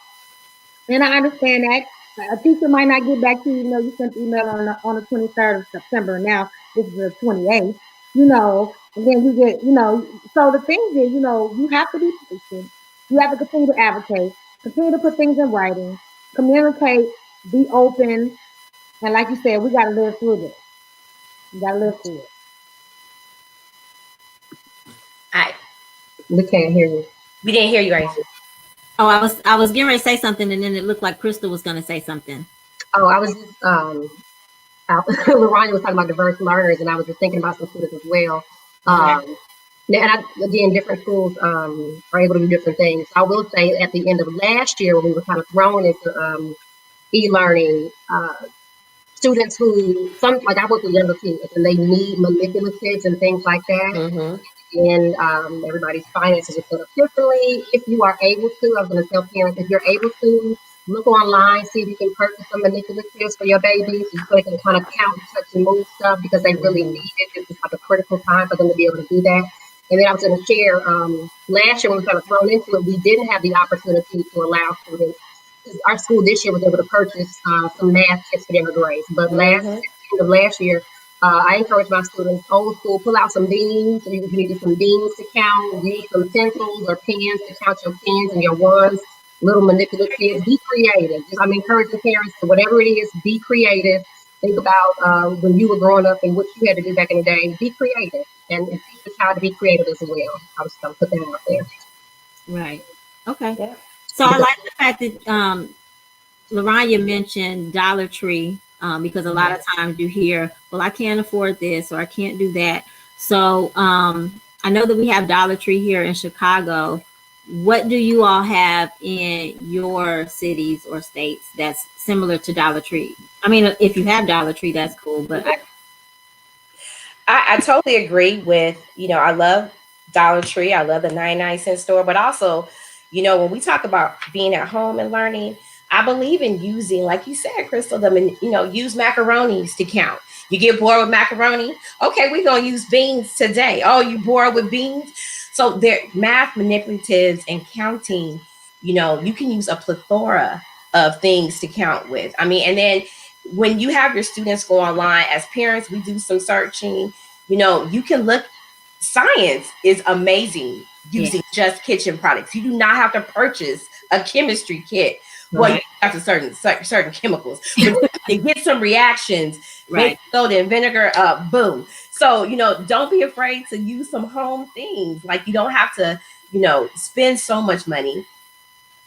And I understand that. A teacher might not get back to you. You sent the email on the 23rd of September. Now this is the 28th. And then you get, So the thing is, you have to be patient. You have to continue to advocate, continue to put things in writing, communicate, be open, and like you said, we got to live through this. We got to live through it. We can't hear you. We didn't hear you, guys. Oh, I was getting ready to say something, and then it looked like Crystal was going to say something. Oh, I was just Lorania was talking about diverse learners, and I was just thinking about some students as well. Now, and again, different schools are able to do different things. I will say at the end of last year, when we were kind of thrown into e-learning, students who, like I work with younger kids and they need manipulatives and things like that. Mm-hmm. And everybody's finances are set up differently. If you are able to, I was going to tell parents, if you're able to, look online, see if you can purchase some manipulatives for your babies so they can kind of count, touch, and move stuff because they really need it. This is like a critical time for them to be able to do that. And then I was going to share, last year when we kind of thrown into it, we didn't have the opportunity to allow students, our school this year was able to purchase some math kits for their grades. But at the end of last year, I encourage my students, old school, pull out some beans. You need some beans to count. Use some pencils or pens to count your pens and your ones. Little manipulatives. Be creative. I'm encouraging parents to whatever it is, be creative. Think about when you were growing up and what you had to do back in the day. Be creative and teach the child to be creative as well. I was going to put that out there. Right. Okay. Yeah. So I like the fact that Laranya mentioned Dollar Tree because a lot of times you hear, well, I can't afford this or I can't do that. So I know that we have Dollar Tree here in Chicago. What do you all have in your cities or states that's similar to Dollar Tree? I mean, if you have Dollar Tree, that's cool. But I totally agree with, I love Dollar Tree. I love the 99-cent store. But also, when we talk about being at home and learning, I believe in using, like you said, Crystal, use macaronis to count. You get bored with macaroni? Okay, we're going to use beans today. Oh, you bored with beans? So there, math manipulatives and counting, you can use a plethora of things to count with. I mean, and then when you have your students go online, as parents, we do some searching, you can look, science is amazing using just kitchen products. You do not have to purchase a chemistry kit. Well, you have to certain chemicals, but you get some reactions, right? Soda and vinegar, boom. So, don't be afraid to use some home things. Like you don't have to, spend so much money.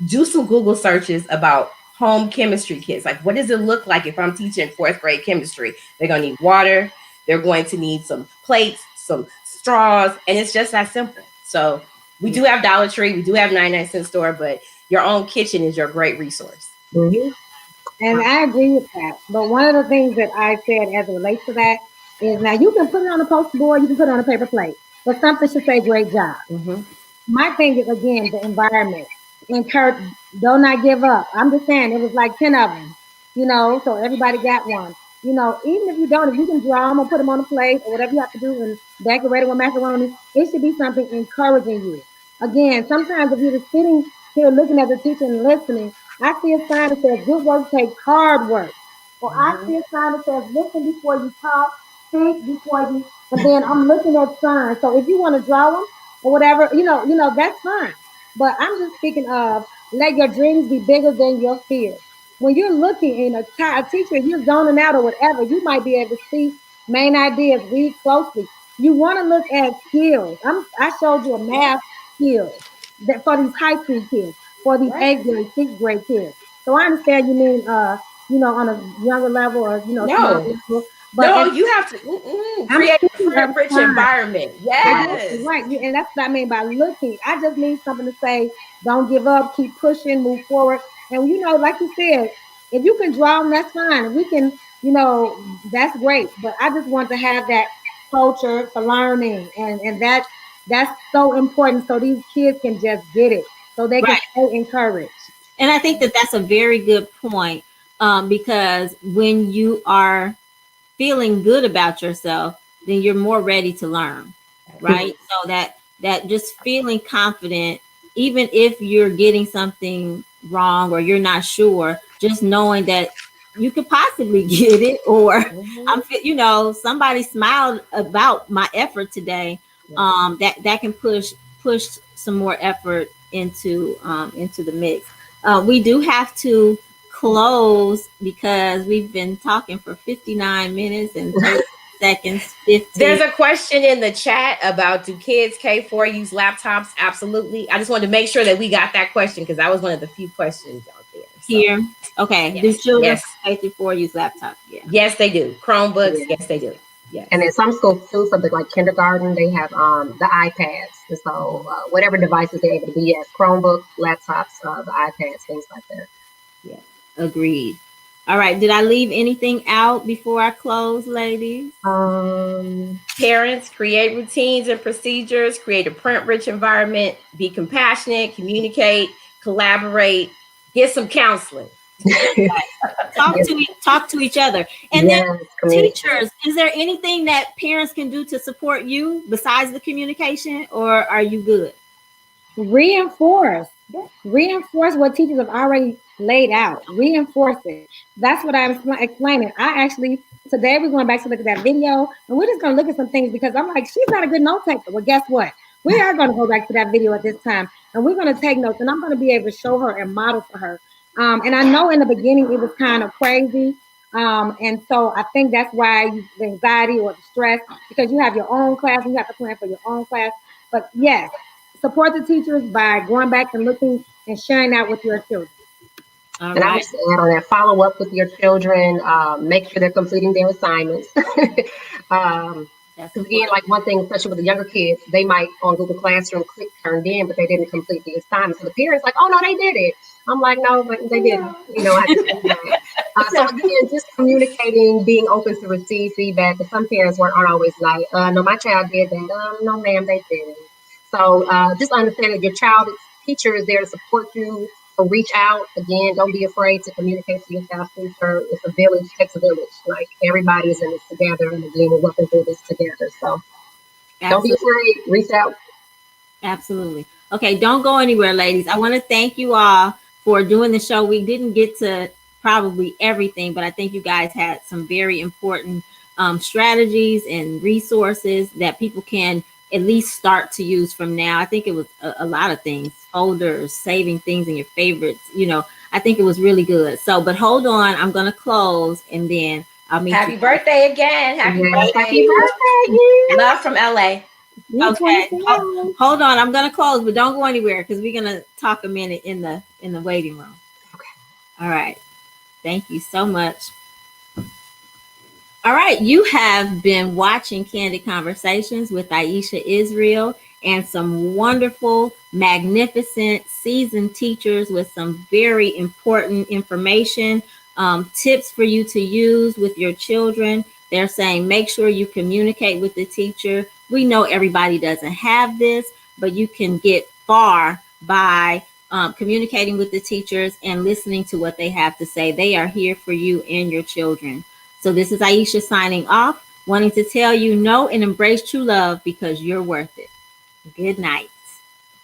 Do some Google searches about home chemistry kits. Like, what does it look like if I'm teaching 4th grade chemistry? They're going to need water. They're going to need some plates, some straws, and it's just that simple. So we do have Dollar Tree. We do have 99-cent store, but your own kitchen is your great resource. Mm-hmm. And I agree with that. But one of the things that I said as it relates to that is now you can put it on a poster board, you can put it on a paper plate, but something should say great job. Mm-hmm. My thing is, again, the environment. Encourage, do not give up. I'm just saying, it was like 10 of them, so everybody got one. Even if you don't, if you can draw them or put them on a plate or whatever you have to do and decorate it with macaroni, it should be something encouraging you. Again, sometimes if you're just sitting here looking at the teacher and listening, I see a sign that says good work takes hard work. Or I see a sign that says listen before you talk, think before you, and then I'm looking at signs. So if you want to draw them or whatever, that's fine. But I'm just speaking of let your dreams be bigger than your fears. When you're looking in a teacher, you're zoning out or whatever, you might be able to see main ideas, read closely. You want to look at skills. I showed you a math skill that for these high school kids, for these 8th grade, 6th grade kids. So I understand you mean on a younger level or No. smaller level. But no, you have to create a rich environment. Yes. Right. And that's what I mean by looking. I just need something to say, don't give up, keep pushing, move forward. And, like you said, if you can draw them, that's fine. If we can, that's great. But I just want to have that culture for learning. And that's so important so these kids can just get it. So they can stay encouraged. And I think that that's a very good point because when you are feeling good about yourself, then you're more ready to learn, right? So that just feeling confident, even if you're getting something wrong or you're not sure, just knowing that you could possibly get it, or somebody smiled about my effort today. That can push some more effort into the mix. We do have to close because we've been talking for 59 minutes and 30 seconds. 50. There's a question in the chat about do kids K4 use laptops? Absolutely. I just wanted to make sure that we got that question because that was one of the few questions out there. So. Here. Okay. Yes. Do children K4 use laptops? Yeah. Yes, they do. Chromebooks. Yes, they do. Yes. And then some schools too, for the like kindergarten, they have the iPads. And so whatever devices they're able to be, yes, Chromebooks, laptops, the iPads, things like that. Yeah. Agreed. All right. Did I leave anything out before I close, ladies? Parents, create routines and procedures, create a print-rich environment, be compassionate, communicate, collaborate, get some counseling. Talk to each other. And yes, then teachers, is there anything that parents can do to support you besides the communication, or are you good? Reinforce what teachers have already laid out. Reinforce it. That's what I'm explaining. I actually today we're going back to look at that video, and we're just going to look at some things because I'm like, she's not a good note taker. Well, guess what? We are going to go back to that video at this time, and we're going to take notes, and I'm going to be able to show her and model for her. And I know in the beginning it was kind of crazy. And so I think that's why the anxiety or the stress, because you have your own class, and you have to plan for your own class. But yes, support the teachers by going back and looking and sharing that with your children. All and I just add on that, follow up with your children, make sure they're completing their assignments. Because again, like one thing, especially with the younger kids, they might on Google Classroom click turned in, but they didn't complete the assignment. So the parents like, oh no, they did it. I'm like, no, but they didn't. You know, I just so again, just communicating, being open to receive feedback. Because some parents aren't always like, no, my child did that. No, ma'am, they didn't. So just understand that your child's teacher is there to support you. So reach out. Again, don't be afraid to communicate to your child's teacher. It's a village, it takes a village. Like everybody is in this together, and again, we're working through this together. So don't be afraid. Reach out. Absolutely. Okay, don't go anywhere, ladies. I want to thank you all for doing the show. We didn't get to probably everything, but I think you guys had some very important strategies and resources that people can at least start to use from now. I think it was a lot of things, folders, saving things in your favorites. You know, I think it was really good. So, but hold on, I'm going to close and then I'll meet Happy birthday again. Happy birthday. Happy birthday. Love from LA. Okay, hold on. I'm gonna close, but don't go anywhere because we're gonna talk a minute in the waiting room. Okay. All right. Thank you so much. All right, you have been watching Candid Conversations with Aisha Israel and some wonderful, magnificent, seasoned teachers with some very important information, tips for you to use with your children. They're saying make sure you communicate with the teacher. We know everybody doesn't have this, but you can get far by communicating with the teachers and listening to what they have to say. They are here for you and your children. So this is Aisha signing off, wanting to tell you know and embrace true love because you're worth it. Good night.